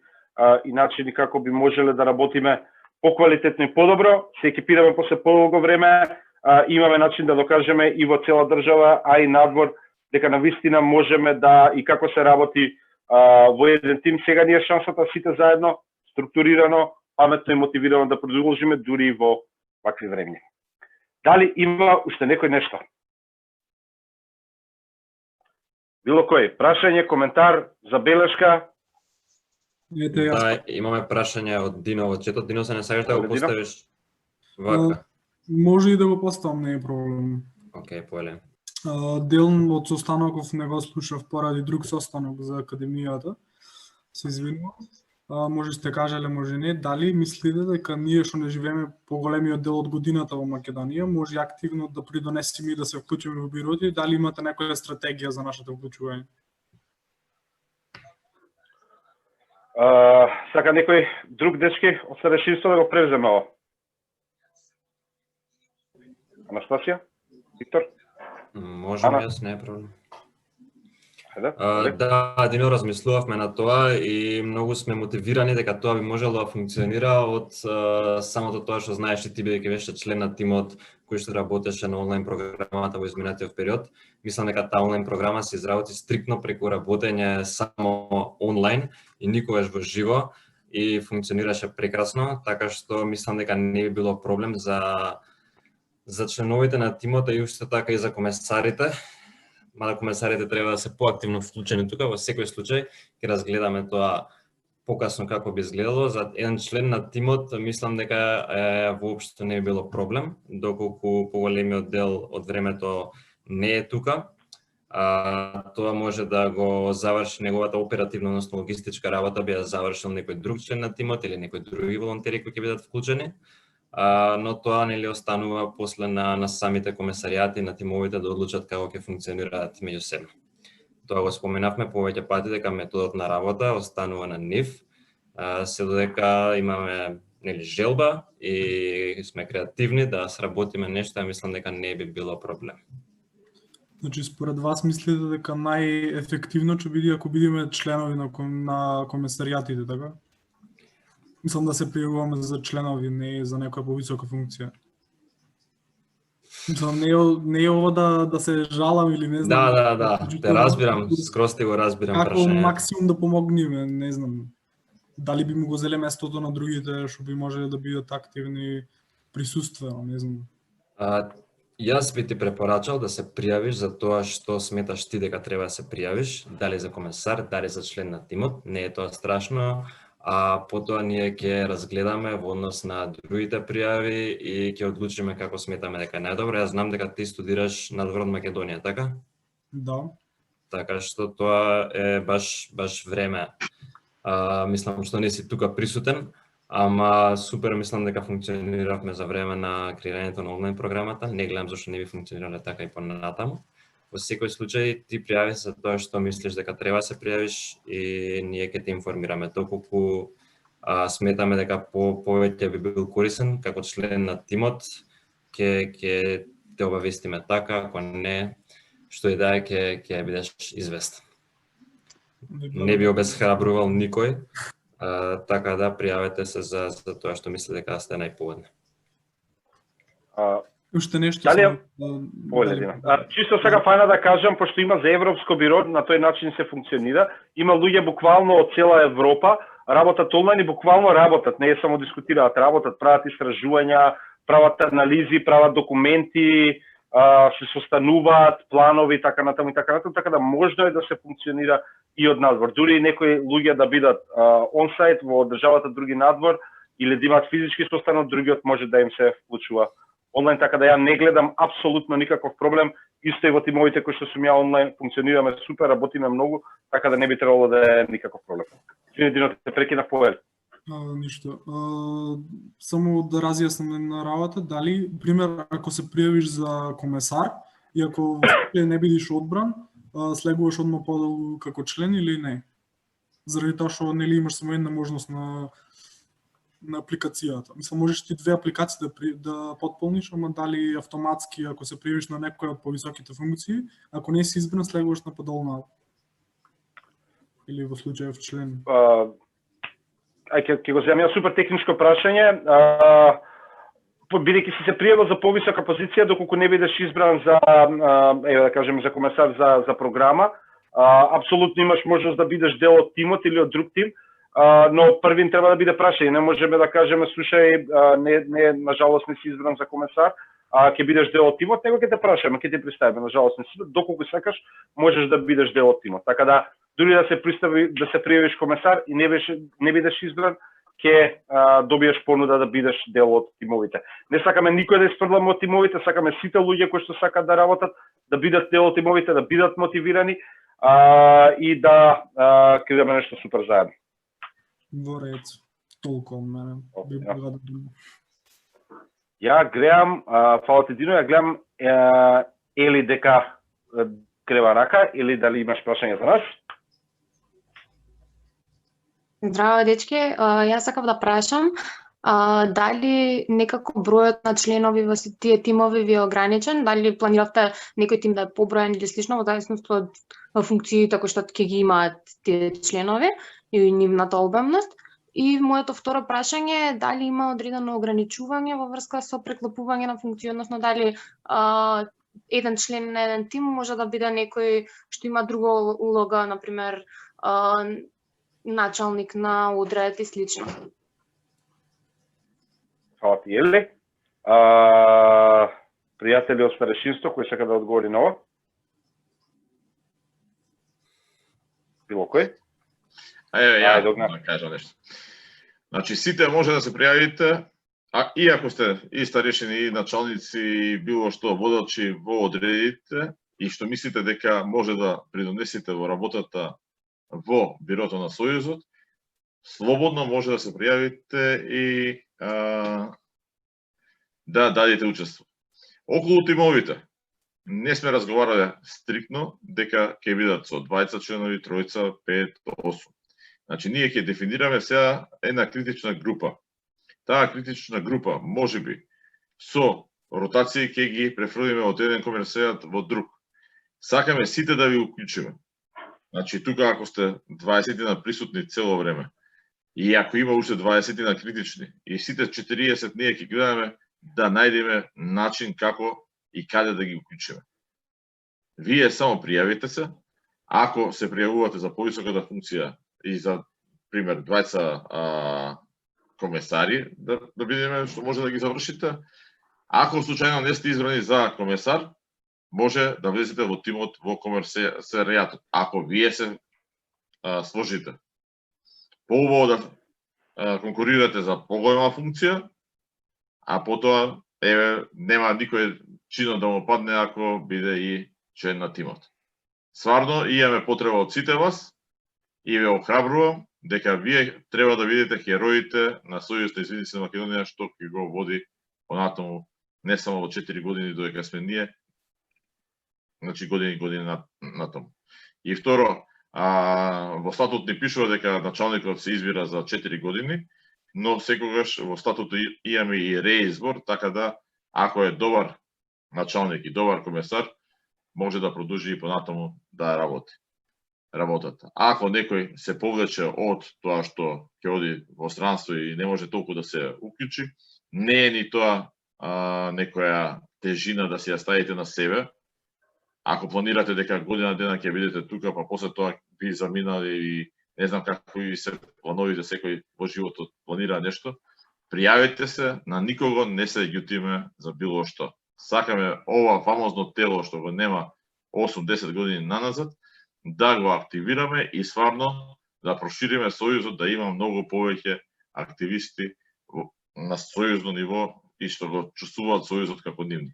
и начини како би можеле да работиме поквалитетно и подобро, се екипираме после подолго време, имаме начин да докажеме и во цела држава, а и надвор, дека навистина можеме да и како се работи во еден тим. Сега ни е шансата сите заедно, структурирано, паметно и мотивирано да продолжиме дури и во вакви времења. Дали има уште некој нешто? Било кој? Прашање, коментар, забелешка? Да, имаме прашање од Дино во четот. Дино, се не сакаш да го поставиш вака? Може и да го поставам, не е проблем. Океј, поеле. Дел од состаноков не го слушав поради друг состанок за академијата. Се извинувам. Може сте кажале, може не, дали мислите дека ние што не живееме поголемиот дел од годината во Македонија, може активно да придонесеме и да се вклучиме во бирото, и дали имате некоја стратегија за нашето вклучување? Сака некој друг дечки од старешинство да го превземе ово? Анастасија? Виктор? Можам, јас, не е проблем. Да, едино размислувавме на тоа и многу сме мотивирани дека тоа би можело да функционира од самото тоа што знаеш и ти бидејќи беше член на тимот кој што работеше на онлайн програмата во изминатиот период. Мислам дека таа онлайн програма се изработи стриктно преку работење само онлайн и никогаш во живо и функционираше прекрасно, така што мислам дека не би било проблем за членовите на тимот и уште така и за комесарите. Мада комесарите треба да се поактивно вклучени тука, во секој случај ќе разгледаме тоа покасно како би изгледало. За еден член на тимот мислам дека воопшто не би било проблем, доколку поголемиот дел од времето не е тука. Тоа може да го заврши неговата оперативна, односно логистичка работа, би ја завршил некој друг член на тимот или некои други волонтери кои ќе бидат вклучени. Но тоа нели останува после на самите комесаријати на тимовите да одлучат како ќе функционираат меѓусебно. Тоа го споменавме повеќе пати дека методот на работа останува на нив, се додека имаме нели желба и сме креативни да сработиме нешто, мислам дека не би било проблем. Значи, според вас мислите дека најефективно ќе биде ако бидеме членови на комесаријатите, така? Мислам да се пријавуваме за членови, не за некоја повисока функција. Мислам, не е ово да се жалам или не знам. Да, те разбирам, скроз те го разбирам прашањето. Како максимум да помогнеме, не знам. Дали би му го зеле местото на другите, што би можеле да бидат активни присуствено, не знам. Јас би ти препорачал да се пријавиш за тоа што сметаш ти дека треба да се пријавиш, дали за комесар, дали за член на тимот, не е тоа страшно. Потоа ние ќе разгледаме во однос на другите пријави и ќе одлучиме како сметаме дека е најдобро. Јас знам дека ти студираш надвор од Македонија, така? Да. Така што тоа е баш време. Мислам што не си тука присутен, ама супер мислам дека функциониравме за време на креирањето на онлайн програмата. Не гледам зашто не би функционирале така и понатаму. Во секој случај ти пријави се тоа што мислиш дека треба да се пријавиш и ние ќе те информираме доколку сметаме дека повеќе би бил корисен како член на тимот, ќе те обавестиме така, ако не, што и да е ќе бидеш известен. Не би обесхрабрувал никој, така да пријавете се за тоа што мислите дека сте најповодни. Уште нешто чисто сега фајна да кажам, пошто има за Европско биро, на тој начин се функционира, има луѓе буквално од цела Европа, работат онлайн и буквално работат, не е само дискутираат, работат, прават истражувања, прават анализи, прават документи, се состануваат, планови, така натаму, така да можно е да се функционира и од надвор. Дури и некои луѓе да бидат онсайт во државата, други надвор, или да имаат физички состанок, другиот може да им се вклучува онлайн, така да ја не гледам апсолутно никаков проблем. Исто и во тимовите кои што сум ја онлайн, функционираме супер, работиме многу, така да не би требало да е никаков проблем. Едино те прекинав повел. Ништо. Само да разјаснам на работа, дали, пример, ако се пријавиш за комесар и ако не бидеш одбран, слегуваш одма подолу како член или не? Заради тоа што нели имаш само една можност на апликацијата. Мислам, можеш ти две апликации да потполниш, ама дали автоматски, ако се пријавиш на некоја од повисоките функции, ако не си избран, слегуваш на подолна. Или во случајов член. Ќе го земам супер техничко прашање. Бидејќи си се пријавил за повисока позиција, доколку не бидеш избран за, да кажеме, за комесар за програма, апсолутно имаш можност да бидеш дел од тимот или од друг тим, но првин треба да биде прашање. Не можеме да кажеме, слушај, не, на жалост не си избран за комесар, ќе бидеш дел од тимот, него ќе те прашаме, ќе ти представиме, на жалост не си, доколку сакаш, можеш да бидеш дел од тимот. Така да, дури да се пријавиш комесар и не бидеш избран, ќе добиеш понуда да бидеш дел од тимовите. Не сакаме никој да испрламе од тимовите, сакаме сите луѓе кои што сакаат да работат, да бидат дел од тимовите, да бидат мотивирани и да креираме нешто супер заедно. Во ред. Толку од мене. Би благодарен. Ја гледам, фала ти Дино, ја гледам Ели дека крева рака, или дали имаш прашање за нас? Здраво, дечки. Јас сакав да прашам дали некако бројот на членови во тие тимови ви е ограничен, дали планиравте некој тим да е поброен или слично во зависност од функциите кои што ќе ги имаат тие членови и нивната обемност. И моето второ прашање е дали има одредено ограничување во врска со преклопување на функции, односно дали еден член на еден тим може да биде некој што има друга улога, например началник на одред и слично. Фала ти, Ели. Пријатели од старешинство, кој сака да одговори на ова? Било кој? Ја да кажам нешто. Значи, сите може да се пријавите, и ако сте и старешини, и началници, и било што водачи во одредите, и што мислите дека може да придонесете во работата во бирото на Сојузот, слободно може да се пријавите и да дадете учество. Околу тимовите не сме разговарале стриктно дека ќе бидат со 20 членови, 3, 5, 8. Значи, ние ќе дефинираме сега една критична група. Таа критична група, можеби, со ротации ќе ги префрлиме од еден комерсијат во друг. Сакаме сите да ви уклучиме. Значи, тука ако сте 20 на присутни цело време, и ако има уште 20 на критични, и сите 40 ние ќе гледаме да најдеме начин како и каде да ги уклучиме. Вие само пријавите се, ако се пријавувате за повисоката функција и за пример 20 комесари, да видиме што може да ги завршите. Ако случајно не сте избрани за комесар, може да влезете во тимот во комерсаријатот. Ако вие се сложите. Поубаво да конкурирате за поголема функција, а потоа нема никој чино да му падне ако биде и член на тимот. Стварно, имаме потреба од сите вас и ве охрабрувам дека вие треба да видите хероите на Сојузот на извиници на Македонија што ќе го води понатаму не само во 4 години додека сме ние, значи години натаму. И второ, во статут ни пишува дека началникот се избира за 4 години, но секогаш во статутот имаме и реизбор, така да ако е добар началник и добар комесар, може да продолжи и понатаму да работи. Работата. Ако некој се повлече од тоа што ќе оди во странство и не може толку да се уклучи, не е ни тоа некоја тежина да се ја ставите на себе. Ако планирате дека година дена ќе бидете тука, па после тоа би заминали и не знам какви се плановите, секој во животот планира нешто, пријавите се, на никого не се љутиме за било што. Сакаме ова фамозно тело што го нема 8-10 години наназад, да го активираме и стварно да прошириме Сојузот, да има многу повеќе активисти на сојузно ниво и што го чувствуваат Сојузот како нивни.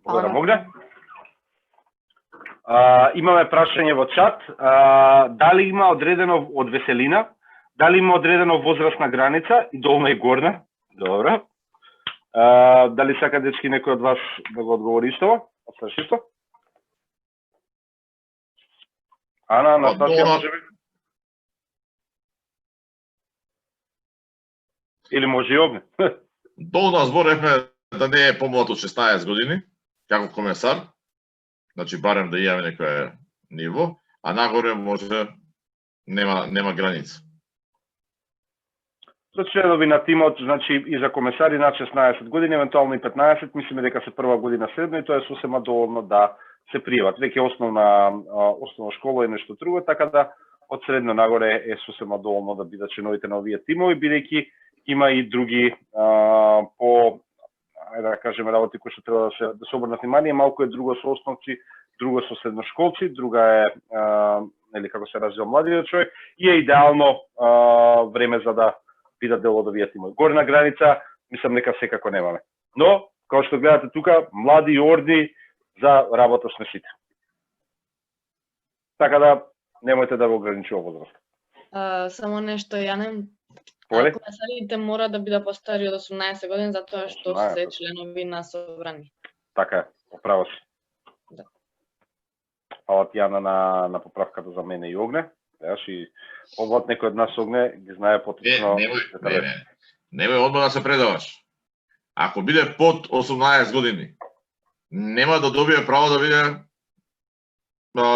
Да могне? Имаме прашање во чат. Дали има одредено од веселина? Дали има одредено возрастна граница и долна и горна? Добро. Дали сака дечки некој од вас да го одговори исто? Од старшинство? Ана, Настасија, може би? Или може и Огне? Долна зборевме да не е помлад од 16 години, како комесар, значи барем да имаме некој ниво, а нагоре може нема граница. За членови на тимот, значи и за комесари над 16 години, евентуално и 15, мислиме дека се прва година средно и тоа е сосема доволно да се пријават. Веќе основна школа и нешто друго, така да од средно нагоре е сосема доволно да бидат членовите на овие тимови, бидејќи има и други да кажеме работи кои што треба да се обрнат внимание, малку е друго со основци, друго со средношколци, друга е нели како се развива младиот човек и е идеално време за да бидат дел од овие тимови. Горна граница мислам дека секако немаме. Но како што гледате тука, млади и орди за работа сме сите. Така да немојте да го ограничува возраст. Само нешто, Јане, Поле? комесарите мора да бидат постари од 18 години затоа што се членови на собрани. Така е, право си. Да. Фала ти, Јана, на поправката за мене и Огне. Знаеш, и овој некој од нас Огне ги знае поточно. Немој одма да се предаваш. Ако биде под 18 години, нема да добие право да биде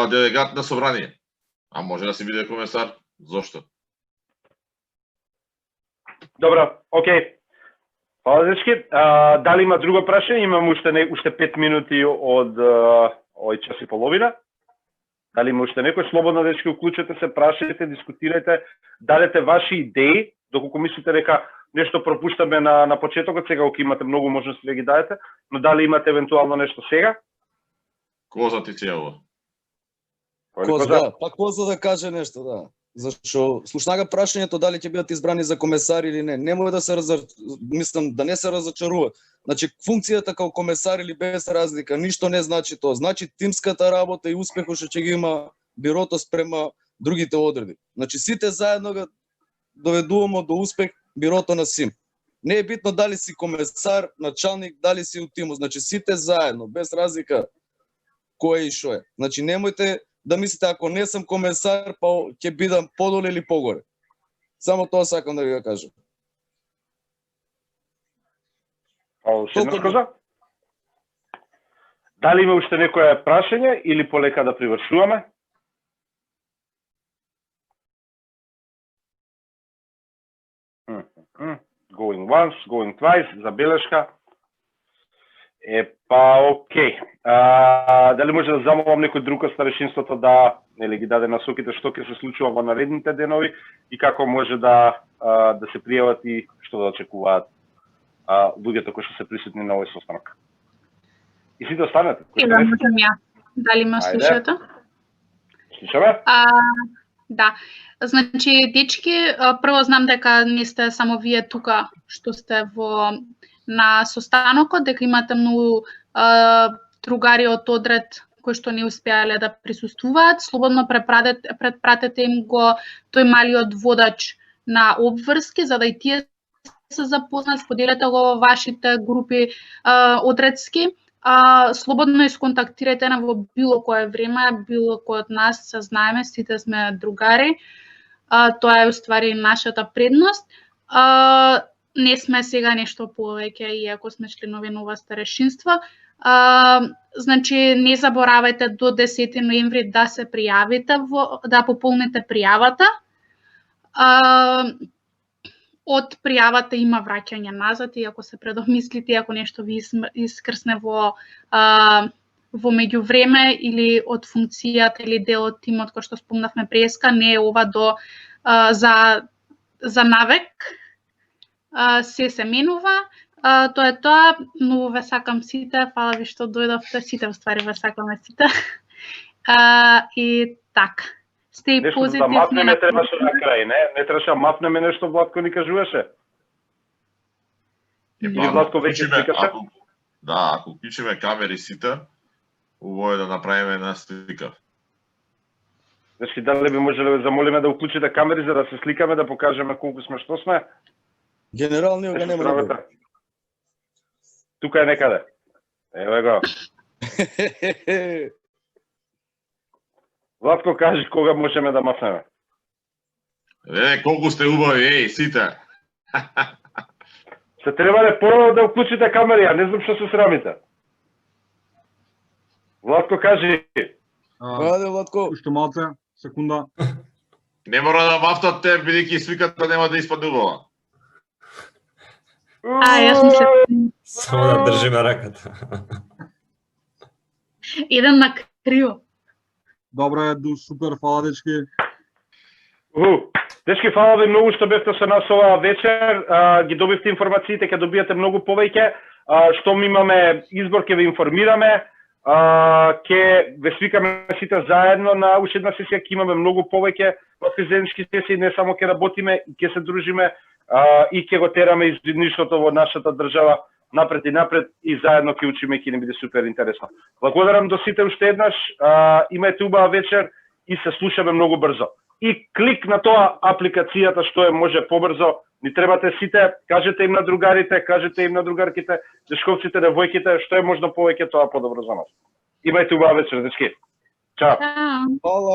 делегат на собрание. А може да си биде комесар. Зошто? Добро, окей. Фала, дечки. Дали има друго прашање? Имам уште 5 минути од овој час и половина. Дали има уште некој? Слободно, дечки, уклучете се, прашајте, дискутирајте, дадете ваши идеи, доколку мислите дека нешто пропуштаме на почетокот, сега кога имате многу можности да ги дадете, но дали имате евентуално нешто сега? Коза ти се јавува. Коза, па Коза да каже нешто, да. Зашто слушнага прашањето дали ќе бидат избрани за комесари или не. Немој да се мислам да не се разочарува. Значи функцијата како комесар или без разлика ништо не значи тоа. Значи тимската работа и успехот што ќе ги има бирото спрема другите одреди. Значи сите заедно го доведуваме до успех бирото на СИМ. Не е битно дали си комесар, началник, дали си у тимот. Значи сите заедно, без разлика кој и што е. Значи немојте да мислите ако не сум комесар, па ќе бидам подоле или погоре. Само тоа сакам да ви го кажам. Дали има уште некоја прашање или полека да привршуваме? Going once, going twice, забелешка. Окей. Дали може да замолам некој друг од старешинството да ги даде насоките што ќе се случува во наредните денови и како може да се пријават и што да очекуваат луѓето кои што се присутни на овој состанок. И сите останете. Дали ме слушате? Слушаме? Да. Значи, дечки, прво знам дека не сте само вие тука што сте на состанокот, дека имате многу другари од одред кои што не успеале да присуствуваат. Слободно претпратете им го тој малиот водач на обврски, за да и тие се запознат, споделете го во вашите групи одредски. Слободно исконтактирате на во било кое време, било кој од нас се знаеме, сите сме другари. Тоа е уствари нашата предност. Не сме сега нешто повеќе, иако сме членови на ова старешинство. Значи, не заборавајте до 10 ноември да се пријавите, да пополните пријавата. Од пријавата има враќање назад, и ако се предомислите, ако нешто ви искрсне во меѓувреме или од функцијата или дел од тимот кој што спомнавме преска, не е ова за навек. Се менува. Тоа е тоа. Многу ве сакам сите. Фала ви што дојдовте. Сите уствари ве сакаме сите. И така. Stay positive. Нешто да мапнеме требаше на крај, не? Не требаше да мапнеме нешто, Владко ни кажуваше. Или Владко веќе сликаше? Да, ако уклучиме камери сите, убаво е да направиме една слика. Значи, дали би можеле да замолиме да уклучите камери за да се сликаме, да покажеме колку сме, што сме? Генералниот го нема да. Тука е некаде. Еве го. Владко, кажи кога можеме да маснеме. Колку сте убави, сите. Се требале порано да уклучите камери, а не знам што се срамите. Владко, кажи. Ајде, Владко. Уште малце, секунда. Не мора да мафтате, бидејќи свиката нема да испадне убава. Јас мислам. Само да држиме раката. Еден на криво. Добро е, супер, фала дечки. Дечки, фала ви многу што бевте со нас оваа вечер. Ги добивте информациите, ќе добиете многу повеќе. Штом имаме избор, ќе ви информираме. Ќе ве свикаме сите заедно на уште една сесија, ќе имаме многу повеќе вакви заеднички сесии, не само ќе работиме, ќе се дружиме и ќе го тераме извидништвото во нашата држава напред и заедно ќе учиме, ќе ни биде супер интересно. Благодарам до сите уште еднаш, имајте убава вечер и се слушаме многу брзо. И клик на тоа апликацијата што е може побрзо, ни требате сите, кажете им на другарите, кажете им на другарките, дечковците, девојките, што е можно повеќе, тоа подобро за нас. Имајте убава вечер, дечки. Чао. Чао. Фала.